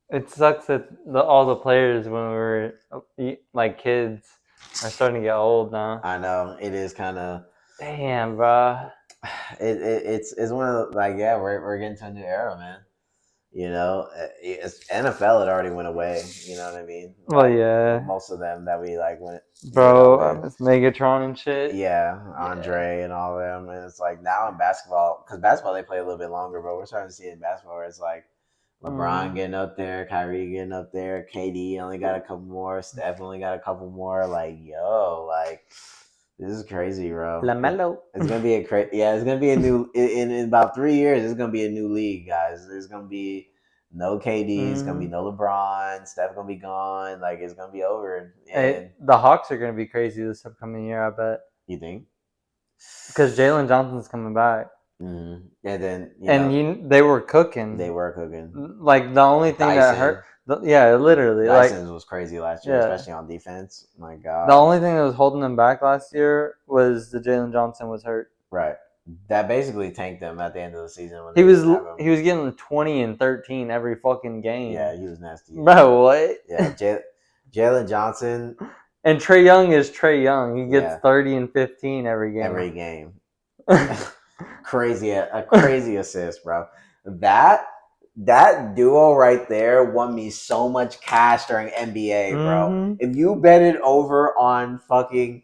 Speaker 2: It sucks that all the players when we were like kids are starting to get old now.
Speaker 1: I know it is kind of.
Speaker 2: Damn, bro.
Speaker 1: It's one of the, like, yeah, we're getting to a new era, man. NFL had already went away. You know what I mean?
Speaker 2: Well, yeah.
Speaker 1: Most of them that we like went.
Speaker 2: Bro, it's Megatron and shit.
Speaker 1: Yeah, Andre and all of them, and it's like now in basketball, because basketball they play a little bit longer, but we're starting to see in basketball where it's like LeBron getting up there, Kyrie getting up there, KD only got a couple more, Steph only got a couple more. Like, yo, like, this is crazy, bro.
Speaker 2: LaMelo.
Speaker 1: It's gonna be it's gonna be a new in about 3 years. It's gonna be a new league, guys. There's gonna be No KD. It's gonna be no LeBron. Steph gonna be gone. Like it's gonna be over. And
Speaker 2: the Hawks are going to be crazy this upcoming year, I bet.
Speaker 1: you think?
Speaker 2: Because Jalen Johnson's coming back.
Speaker 1: Mm-hmm. And then
Speaker 2: they were cooking.
Speaker 1: They were cooking.
Speaker 2: Like the only thing that hurt. Literally.
Speaker 1: Dyson was crazy last year,
Speaker 2: Yeah.
Speaker 1: especially on defense. My God.
Speaker 2: The only thing that was holding them back last year was the Jalen Johnson was hurt.
Speaker 1: Right. That basically tanked them at the end of the season. When
Speaker 2: he was getting 20 and 13 every fucking game.
Speaker 1: Yeah, he was nasty.
Speaker 2: Bro, what?
Speaker 1: Yeah, Jalen Johnson.
Speaker 2: And Trae Young is Trae Young. He gets 30 and 15 every game.
Speaker 1: Crazy assist, bro. That duo right there won me so much cash during NBA, bro.
Speaker 2: Mm-hmm.
Speaker 1: If you betted over on fucking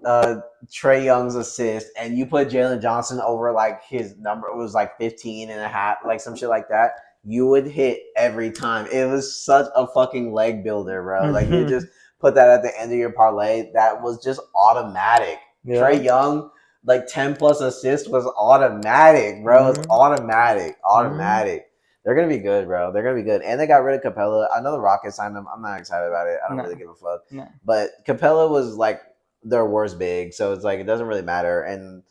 Speaker 1: Trae Young's assist and you put Jalen Johnson over like his number, it was like 15 and a half, like some shit like that, you would hit every time. It was such a fucking leg builder, bro. Like you just put that at the end of your parlay. That was just automatic. Yeah. Trae Young, like 10 plus assists was automatic, bro. It's automatic. They're gonna be good, bro. They're gonna be good. And they got rid of Capella. I know the Rockets signed him. I'm not excited about it. I don't really give a fuck. But Capella was like their worst big, so it's like it doesn't really matter. And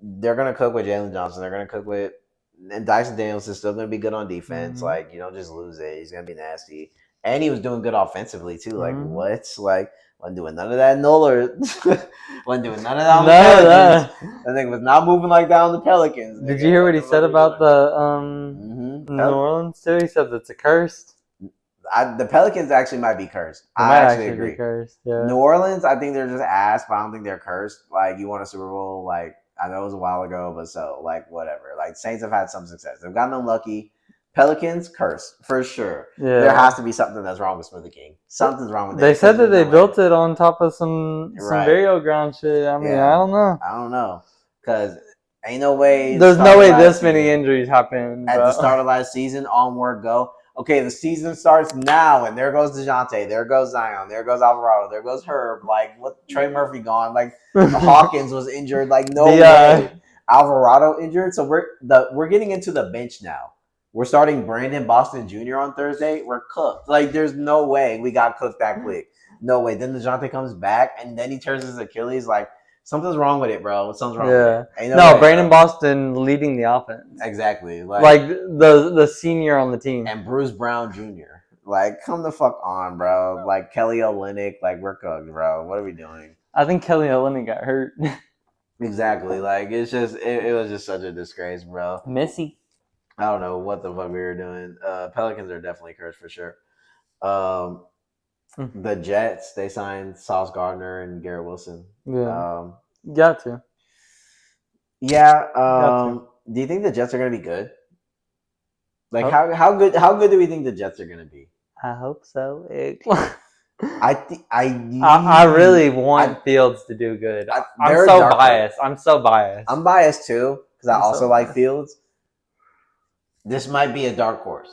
Speaker 1: they're gonna cook with Jalen Johnson. They're gonna cook with, and Dyson Daniels is still gonna be good on defense. Like, you don't just lose it. He's gonna be nasty, and he was doing good offensively too. Like what? Like wasn't doing none of that Noller. Wasn't doing none of that on the Pelicans. That thing was not moving like that on the Pelicans.
Speaker 2: Did you hear what he said about the New Orleans too? He said it's a curse.
Speaker 1: The Pelicans actually might be cursed. I actually agree.
Speaker 2: Be cursed, yeah.
Speaker 1: New Orleans, I think they're just ass, but I don't think they're cursed. Like, you won a Super Bowl, like, I know it was a while ago, but so, like, whatever. Like, Saints have had some success. They've gotten unlucky. Pelicans, cursed, for sure. Yeah. There has to be something that's wrong with Smoothie King. Something's wrong with it.
Speaker 2: They said that they built it on top of some burial ground shit. I mean, I don't know.
Speaker 1: I don't know. Because ain't no way.
Speaker 2: There's no way this many injuries happen.
Speaker 1: At the start of last season, onward go. Okay, the season starts now, and there goes DeJounte, there goes Zion, there goes Alvarado, there goes Herb. Like, what? Trey Murphy gone. Like, Hawkins was injured. Like, no way. Alvarado injured. So we're getting into the bench now. We're starting Brandon Boston Jr. on Thursday. We're cooked. Like, there's no way we got cooked that quick. No way. Then DeJounte comes back, and then he turns his Achilles. Like, something's wrong with it, bro. Something's wrong with it.
Speaker 2: No, Brandon Boston leading the offense.
Speaker 1: Exactly.
Speaker 2: Like the senior on the team.
Speaker 1: And Bruce Brown Jr. Like, come the fuck on, bro. Like, Kelly Olynyk. Like, we're cooked, bro. What are we doing?
Speaker 2: I think Kelly Olynyk got hurt.
Speaker 1: Exactly. Like, it's just, it was just such a disgrace, bro.
Speaker 2: Messy.
Speaker 1: I don't know what the fuck we were doing. Pelicans are definitely cursed for sure. The Jets, they signed Sauce Gardner and Garrett Wilson.
Speaker 2: Yeah. Got to.
Speaker 1: Yeah. Do you think the Jets are gonna be good? Like how good do we think the Jets are gonna be?
Speaker 2: I hope so.
Speaker 1: I
Speaker 2: really want Fields to do good. I'm so biased. I'm
Speaker 1: biased too because I also like Fields. This might be a dark horse.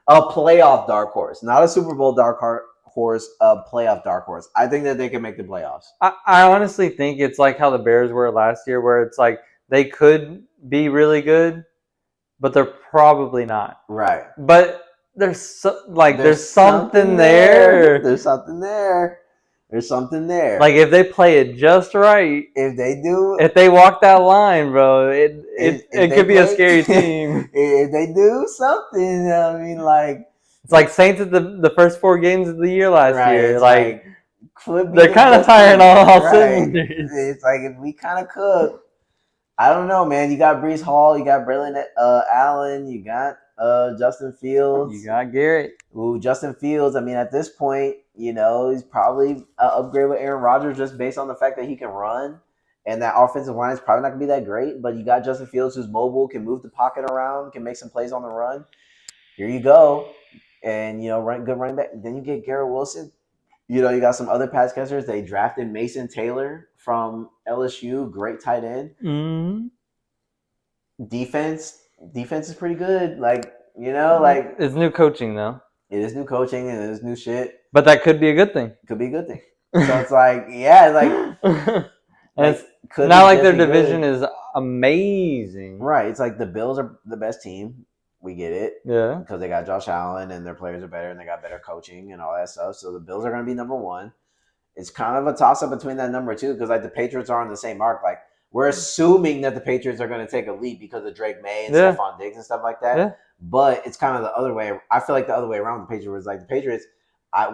Speaker 1: A playoff dark horse, not a Super Bowl dark horse. A playoff dark horse. I think that they can make the playoffs.
Speaker 2: I honestly think it's like how the Bears were last year, where it's like they could be really good, but they're probably not.
Speaker 1: Right.
Speaker 2: But there's something there.
Speaker 1: There's something there. There's something there.
Speaker 2: Like, if they play it just right,
Speaker 1: if they
Speaker 2: walk that line, bro, it could be a scary team.
Speaker 1: If they do something, I mean, like,
Speaker 2: it's like Saints at the first 4 games of the year last year. Like
Speaker 1: they're
Speaker 2: kind of tiring on all cylinders.
Speaker 1: It's like, if we kind of cook, I don't know, man. You got Breece Hall, you got Braylon Allen, you got Justin Fields,
Speaker 2: you got Garrett.
Speaker 1: Ooh, Justin Fields. I mean, at this point, you know, he's probably an upgrade with Aaron Rodgers just based on the fact that he can run, and that offensive line is probably not gonna be that great. But you got Justin Fields, who's mobile, can move the pocket around, can make some plays on the run. Here you go, and you know, good running back. Then you get Garrett Wilson. You know, you got some other pass catchers. They drafted Mason Taylor from LSU, great tight end.
Speaker 2: Mm-hmm.
Speaker 1: Defense is pretty good. Like, you know, like,
Speaker 2: it's new coaching though.
Speaker 1: It is new coaching and it is new shit.
Speaker 2: But that could be a good thing.
Speaker 1: Could be a good thing. So it's like, yeah, like,
Speaker 2: and it's not like their division is amazing.
Speaker 1: Right. It's like the Bills are the best team. We get it.
Speaker 2: Yeah.
Speaker 1: Because they got Josh Allen and their players are better and they got better coaching and all that stuff. So the Bills are going to be number one. It's kind of a toss up between that number two because like the Patriots are on the same mark. Like we're assuming that the Patriots are going to take a leap because of Drake May and Stephon Diggs and stuff like that.
Speaker 2: Yeah.
Speaker 1: But it's kind of the other way. I feel like the other way around with the Patriots was like the Patriots.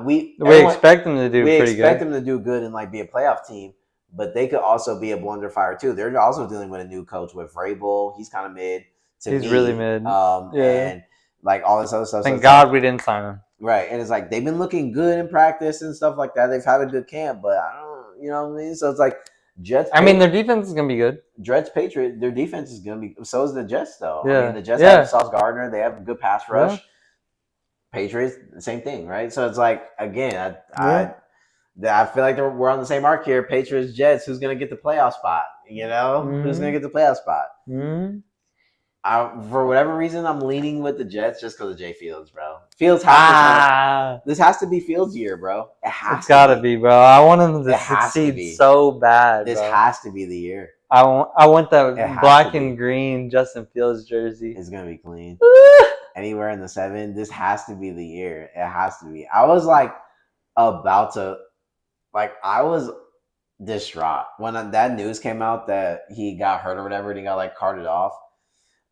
Speaker 2: We expect them to do pretty good.
Speaker 1: We expect them to do good and like be a playoff team, but they could also be a blunder fire too. They're also dealing with a new coach with Vrabel. He's kind of mid to
Speaker 2: He's
Speaker 1: me.
Speaker 2: really mid.
Speaker 1: And like all this other stuff.
Speaker 2: Thank God we didn't sign him.
Speaker 1: Right, and it's like they've been looking good in practice and stuff like that. They've had a good camp, but I don't, you know what I mean. So it's like Jets.
Speaker 2: I mean, their defense is gonna be good.
Speaker 1: Jets, Patriots, their defense is gonna be. So is the Jets, though.
Speaker 2: Yeah.
Speaker 1: I mean, the Jets have Sauce Gardner. They have a good pass rush. Yeah. Patriots, same thing, right? So it's like again, I feel like we're on the same arc here. Patriots, Jets. Who's gonna get the playoff spot? You know, who's gonna get the playoff spot? For whatever reason, I'm leaning with the Jets just because of Jay Fields, bro. Fields has this has to be Fields' year, bro.
Speaker 2: It's gotta be, bro. I want him to succeed so bad.
Speaker 1: This has to be the year.
Speaker 2: I want that black and green Justin Fields jersey.
Speaker 1: It's gonna be clean. Anywhere in the 7, this has to be the year. It has to be. I was like about to, like I was distraught when that news came out that he got hurt or whatever and he got like carted off.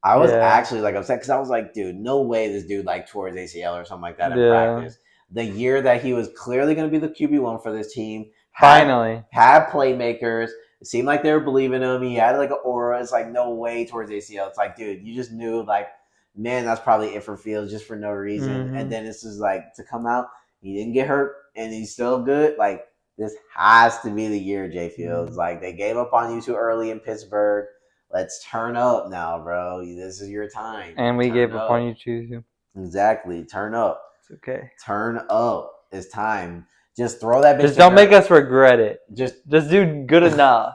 Speaker 1: I was actually like upset because I was like, dude, no way this dude like tore his ACL or something like that in practice. The year that he was clearly going to be the QB1 for this team.
Speaker 2: Finally.
Speaker 1: Had playmakers. It seemed like they were believing him. He had like an aura. It's like, no way towards ACL. It's like, dude, you just knew like, man, that's probably it for Fields just for no reason. Mm-hmm. And then it's just like to come out, he didn't get hurt and he's still good. Like, this has to be the year, Jay Fields. Mm-hmm. Like, they gave up on you too early in Pittsburgh. Let's turn up now, bro. This is your time.
Speaker 2: And we gave up on you too.
Speaker 1: Exactly. Turn up.
Speaker 2: It's okay.
Speaker 1: Turn up. It's time. Just throw that bitch.
Speaker 2: Just don't make us regret it. Just do good enough.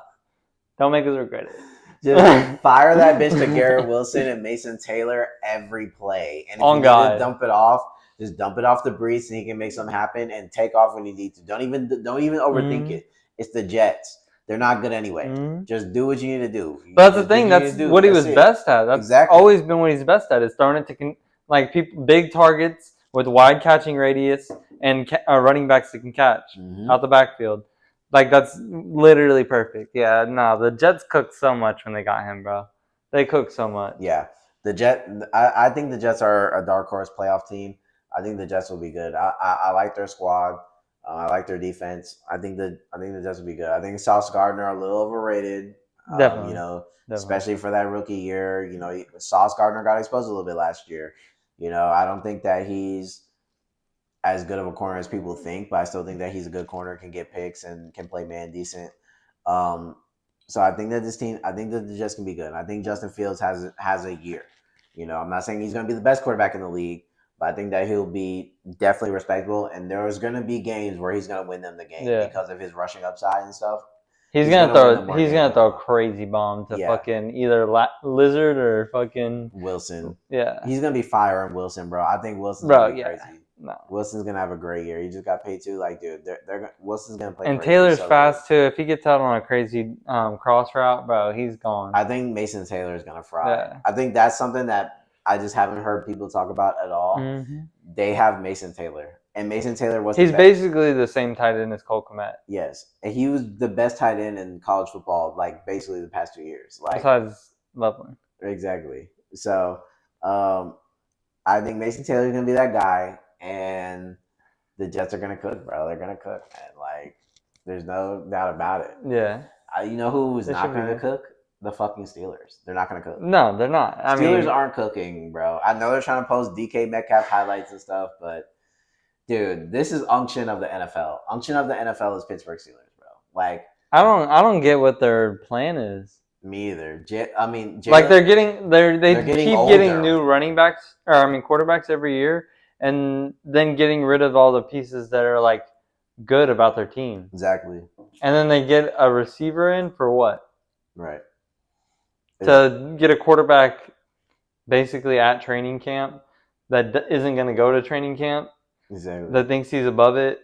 Speaker 2: Don't make us regret it.
Speaker 1: Just fire that bitch to Garrett Wilson and Mason Taylor every play. And if you need to dump it off, just dump it off to Brees and he can make something happen and take off when you need to. Don't even overthink it. It's the Jets. They're not good anyway. Mm-hmm. Just do what you need to do.
Speaker 2: But that's the thing. That's what he was best at. That's always been what he's best at. Is throwing it to people, big targets with wide catching radius and running backs that can catch out the backfield. Like, that's literally perfect. Yeah, no, the Jets cooked so much when they got him, bro. They cooked so much.
Speaker 1: Yeah, I think the Jets are a dark horse playoff team. I think the Jets will be good. I like their squad. I like their defense. I think the Jets will be good. I think Sauce Gardner a little overrated.
Speaker 2: Definitely.
Speaker 1: Definitely. Especially for that rookie year. Sauce Gardner got exposed a little bit last year. I don't think that he's as good of a corner as people think, but I still think that he's a good corner, can get picks and can play man decent. So I think that the Jets can be good. I think Justin Fields has a year. I'm not saying he's going to be the best quarterback in the league, but I think that he'll be definitely respectable. And there's going to be games where he's going to win them the game because of his rushing upside and stuff.
Speaker 2: He's gonna throw a crazy bomb to fucking either Lizard or fucking
Speaker 1: Wilson.
Speaker 2: Yeah,
Speaker 1: he's gonna be firing Wilson, bro. I think Wilson's gonna be crazy.
Speaker 2: No,
Speaker 1: Wilson's gonna have a great year. He just got paid too. Like, dude, Wilson's gonna play.
Speaker 2: And Taylor's fast too. If he gets out on a crazy cross route, bro, he's gone.
Speaker 1: I think Mason Taylor is gonna fry. Yeah. I think that's something that I just haven't heard people talk about at all. Mm-hmm. They have Mason Taylor. And Mason Taylor was.
Speaker 2: He's basically the same tight end as Cole Kmet.
Speaker 1: Yes, and he was the best tight end in college football, like basically the past 2 years. Like,
Speaker 2: besides Loveland.
Speaker 1: Exactly. So, I think Mason Taylor is gonna be that guy, and the Jets are gonna cook, bro. They're gonna cook, man. Like, there's no doubt about it.
Speaker 2: Yeah.
Speaker 1: You know who's not gonna cook? The fucking Steelers. They're not gonna cook.
Speaker 2: No, they're not.
Speaker 1: Steelers aren't cooking, bro. I know they're trying to post DK Metcalf highlights and stuff, but. Dude, this is unction of the NFL. Unction of the NFL is Pittsburgh Steelers, bro. Like,
Speaker 2: I don't get what their plan is.
Speaker 1: Me either.
Speaker 2: Like they keep getting new running backs quarterbacks every year, and then getting rid of all the pieces that are like good about their team.
Speaker 1: Exactly.
Speaker 2: And then they get a receiver in for what?
Speaker 1: Right.
Speaker 2: To get a quarterback basically at training camp that isn't going to go to training camp.
Speaker 1: Exactly.
Speaker 2: That thinks he's above it,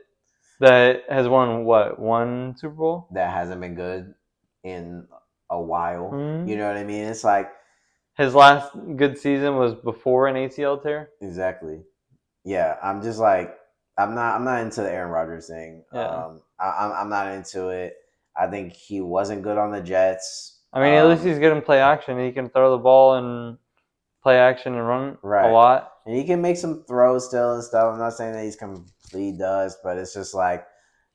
Speaker 2: that has won one Super Bowl?
Speaker 1: That hasn't been good in a while. Mm-hmm. You know what I mean? It's like
Speaker 2: his last good season was before an ACL tear.
Speaker 1: Exactly. Yeah, I'm just like I'm not into the Aaron Rodgers thing.
Speaker 2: Yeah.
Speaker 1: I'm not into it. I think he wasn't good on the Jets.
Speaker 2: I mean, at least he's good in play action. He can throw the ball and play action and run a
Speaker 1: Right.
Speaker 2: lot.
Speaker 1: And he can make some throws still and stuff. I'm not saying that he's complete dust, but it's just like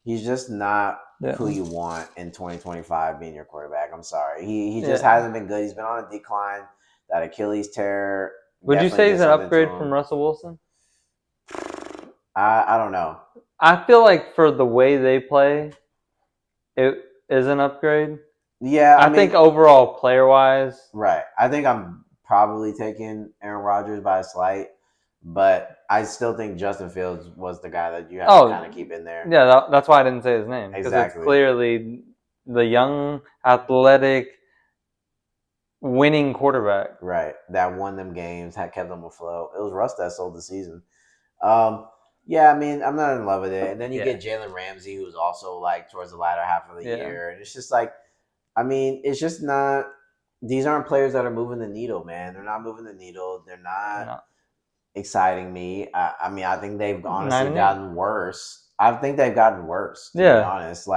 Speaker 1: he's just not who you want in 2025 being your quarterback. I'm sorry. He just hasn't been good. He's been on a decline. That Achilles tear.
Speaker 2: Would you say he's an upgrade from Russell Wilson?
Speaker 1: I don't know.
Speaker 2: I feel like for the way they play, it is an upgrade.
Speaker 1: Yeah,
Speaker 2: I think overall player wise,
Speaker 1: right. I think I'm probably taking Aaron Rodgers by a slight, but I still think Justin Fields was the guy that you have to kind of keep in there.
Speaker 2: Yeah, that's why I didn't say his name because it's clearly the young, athletic, winning quarterback.
Speaker 1: Right, that won them games, had kept them afloat. It was Russ that sold the season. Yeah, I mean, I'm not in love with it. And then you get Jalen Ramsey, who's also like towards the latter half of the year, and it's just like, I mean, it's just not. These aren't players that are moving the needle, man. They're not moving the needle. They're not exciting me. I mean, I think they've honestly gotten worse. I think they've gotten worse, to be honest.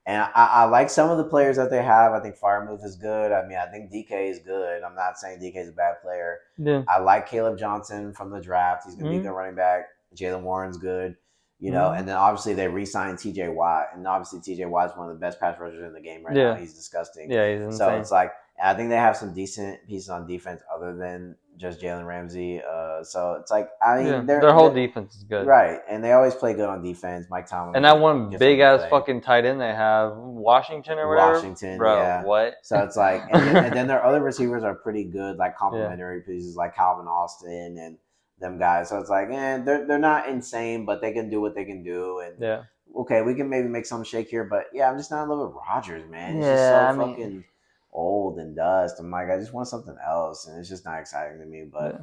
Speaker 1: And I like some of the players that they have. I think Firemouth is good. I mean, I think DK is good. I'm not saying DK is a bad player.
Speaker 2: Yeah.
Speaker 1: I like Caleb Johnson from the draft. He's going to be a good running back. Jalen Warren's good. You know, and then obviously they re-signed T.J. Watt, and obviously T.J. Watt's one of the best pass rushers in the game right now. He's disgusting.
Speaker 2: Yeah, he's insane.
Speaker 1: So it's like, I think they have some decent pieces on defense other than just Jalen Ramsey. So it's like, I mean,
Speaker 2: their whole defense is good,
Speaker 1: right? And they always play good on defense. Mike Tomlin
Speaker 2: and that one big ass fucking tight end they have, Washington or whatever.
Speaker 1: Washington,
Speaker 2: bro,
Speaker 1: yeah.
Speaker 2: What?
Speaker 1: So it's like, and then their other receivers are pretty good, like complementary pieces, like Calvin Austin and them guys. So it's like, they're not insane, but they can do what they can do. And okay, we can maybe make some shake here, but I'm just not in love with Rodgers, man. It's just so fucking old and dust. I'm like, I just want something else, and it's just not exciting to me. But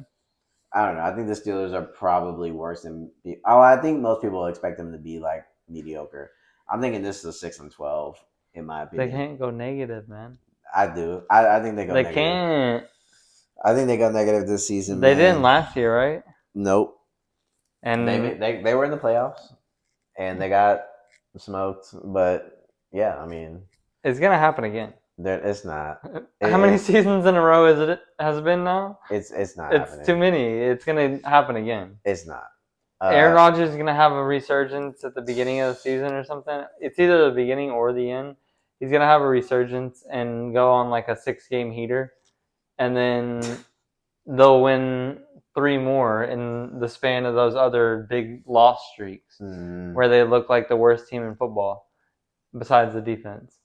Speaker 1: I don't know. I think the Steelers are probably worse than. I think most people expect them to be like mediocre. I'm thinking this is a 6-12, in my opinion.
Speaker 2: They can't go negative, man.
Speaker 1: I do. I think they go negative.
Speaker 2: They can't.
Speaker 1: I think they go negative this season.
Speaker 2: They didn't last year, right?
Speaker 1: Nope.
Speaker 2: And
Speaker 1: they were in the playoffs, and they got smoked. But yeah, I mean,
Speaker 2: it's gonna happen again.
Speaker 1: It's not.
Speaker 2: How many seasons in a row has it been now?
Speaker 1: It's not.
Speaker 2: It's too many. It's gonna happen again.
Speaker 1: It's not.
Speaker 2: Aaron Rodgers is gonna have a resurgence at the beginning of the season or something. It's either the beginning or the end. He's gonna have a resurgence and go on like a 6-game heater, and then they'll win 3 more in the span of those other big loss streaks where they look like the worst team in football besides the defense.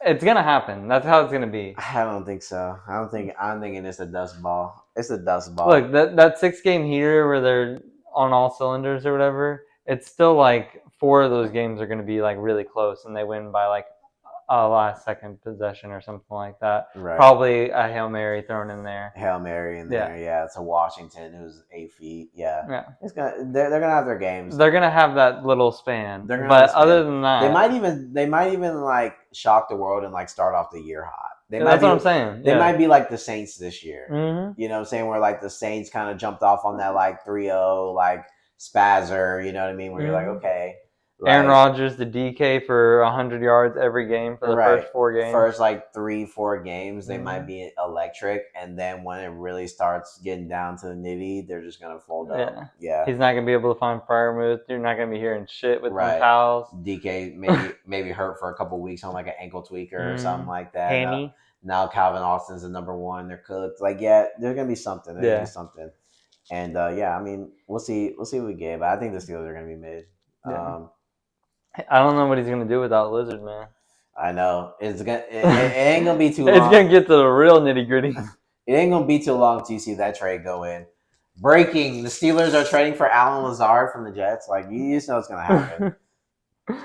Speaker 2: It's gonna happen. That's how it's gonna be.
Speaker 1: I don't think so. I'm thinking it's a dust ball. It's a dust ball.
Speaker 2: Look, that 6-game heater where they're on all cylinders or whatever, it's still like 4 of those games are gonna be like really close and they win by like a last second possession or something like that.
Speaker 1: Right.
Speaker 2: Probably a Hail Mary thrown in there.
Speaker 1: Hail Mary in there. Yeah. It's a Washington who's 8 feet. Yeah.
Speaker 2: Yeah.
Speaker 1: They're gonna have their games.
Speaker 2: They're gonna have that little span. But other than that,
Speaker 1: they might even like shock the world and like start off the year hot.
Speaker 2: That's what I'm saying.
Speaker 1: They might be like the Saints this year.
Speaker 2: Mm-hmm.
Speaker 1: You know what I'm saying? Where like the Saints kind of jumped off on that like 3-0 like spazzer, you know what I mean? Where you're like, okay. Like,
Speaker 2: Aaron Rodgers, the DK for 100 yards every game for the first 4 games.
Speaker 1: First like 3-4 games, they might be electric, and then when it really starts getting down to the nitty, they're just gonna fold up. Yeah.
Speaker 2: He's not gonna be able to find Firemouth. You're not gonna be hearing shit with them towels.
Speaker 1: DK maybe hurt for a couple weeks on like an ankle tweaker or something like that.
Speaker 2: Hammy.
Speaker 1: Now Calvin Austin's the number 1. They're cooked. Like there's gonna be something. There's gonna be something. And I mean, we'll see what we get, but I think the Steelers are gonna be mid.
Speaker 2: Yeah. I don't know what he's gonna do without Lizard, man.
Speaker 1: I know it ain't gonna be too long.
Speaker 2: It's gonna get to the real nitty gritty.
Speaker 1: It ain't gonna be too long till you see that trade go in. Breaking: the Steelers are trading for Alan Lazard from the Jets. Like you just know it's gonna happen.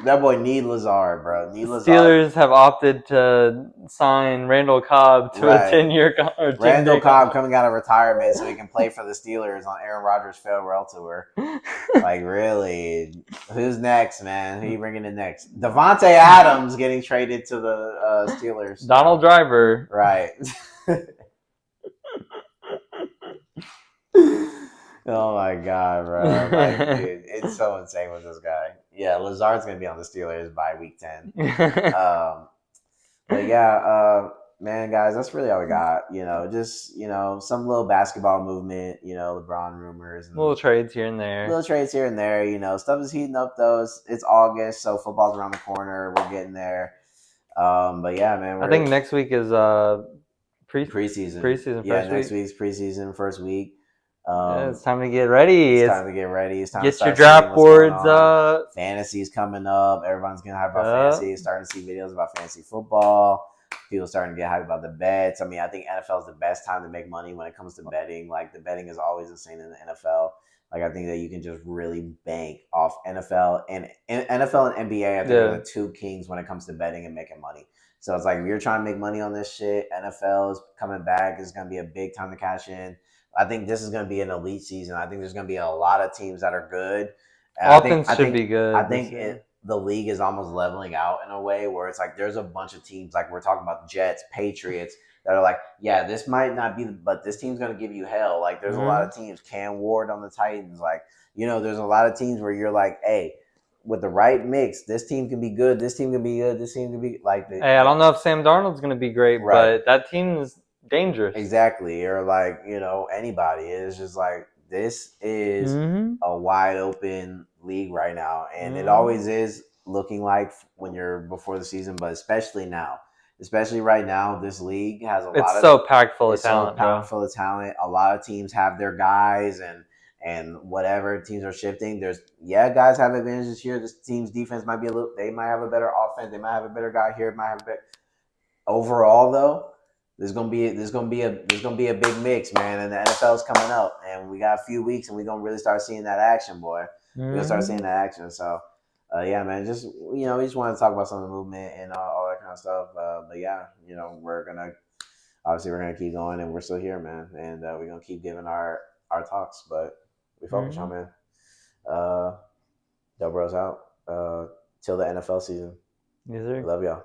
Speaker 1: That boy need Lazard, bro.
Speaker 2: Steelers have opted to sign Randall Cobb to a 10-year contract.
Speaker 1: Randall Cobb coming out of retirement so he can play for the Steelers on Aaron Rodgers' farewell tour. Like, really? Who's next, man? Who you bringing in next? Devontae Adams getting traded to the Steelers.
Speaker 2: Donald Driver.
Speaker 1: Right. Oh my god, bro! Like, dude, it's so insane with this guy. Yeah, Lazard's gonna be on the Steelers by week 10. But yeah, man, guys, that's really all we got. Just some little basketball movement. LeBron rumors and
Speaker 2: Little trades here and there.
Speaker 1: little trades here and there. Stuff is heating up. Though it's August, so football's around the corner. We're getting there. But yeah, man,
Speaker 2: I think next week is
Speaker 1: preseason.
Speaker 2: Preseason
Speaker 1: Yeah,
Speaker 2: first
Speaker 1: next
Speaker 2: week.
Speaker 1: week's preseason first week.
Speaker 2: Yeah, it's time to get ready.
Speaker 1: It's time to get ready. It's time to
Speaker 2: Get your
Speaker 1: start seeing
Speaker 2: draft
Speaker 1: what's going
Speaker 2: boards
Speaker 1: on.
Speaker 2: up.
Speaker 1: Fantasy's coming up. Everyone's getting hyped about fantasy. Starting to see videos about fantasy football. People starting to get hyped about the bets. I mean, I think NFL is the best time to make money when it comes to betting. Like, the betting is always insane in the NFL. Like, I think that you can just really bank off NFL and NBA. I think are the two kings when it comes to betting and making money. So it's like, if you're trying to make money on this shit, NFL is coming back. It's going to be a big time to cash in. I think this is going to be an elite season. I think there's going to be a lot of teams that are good.
Speaker 2: Offense should be good.
Speaker 1: I think the league is almost leveling out in a way where it's like there's a bunch of teams, like we're talking about Jets, Patriots, that are like, yeah, this might not be, but this team's going to give you hell. Like, there's a lot of teams. Cam Ward on the Titans. Like, there's a lot of teams where you're like, hey, with the right mix, this team can be good. This team can be good. This team can be like.
Speaker 2: Hey, I don't know if Sam Darnold's going to be great,
Speaker 1: right.
Speaker 2: but that team is dangerous.
Speaker 1: Exactly. Or like, anybody. It's just like, this is a wide open league right now. And it always is looking like when you're before the season, but especially now. Especially right now, this league has a lot of.
Speaker 2: It's so packed full of talent.
Speaker 1: So packed full of talent. A lot of teams have their guys and whatever teams are shifting. There's guys have advantages here. This team's defense might be they might have a better offense. They might have a better guy here. Might have a better. Overall, though, there's gonna be a big mix, man. And the NFL's coming up, and we got a few weeks, and we're gonna really start seeing that action, boy. We're gonna start seeing that action. So, yeah, man. Just we just want to talk about some of the movement and all that kind of stuff. But yeah, we're gonna keep going, and we're still here, man. And we're gonna keep giving our talks, but we focus on, man. Del Bros out. Till the NFL season.
Speaker 2: Yes, sir.
Speaker 1: Love y'all.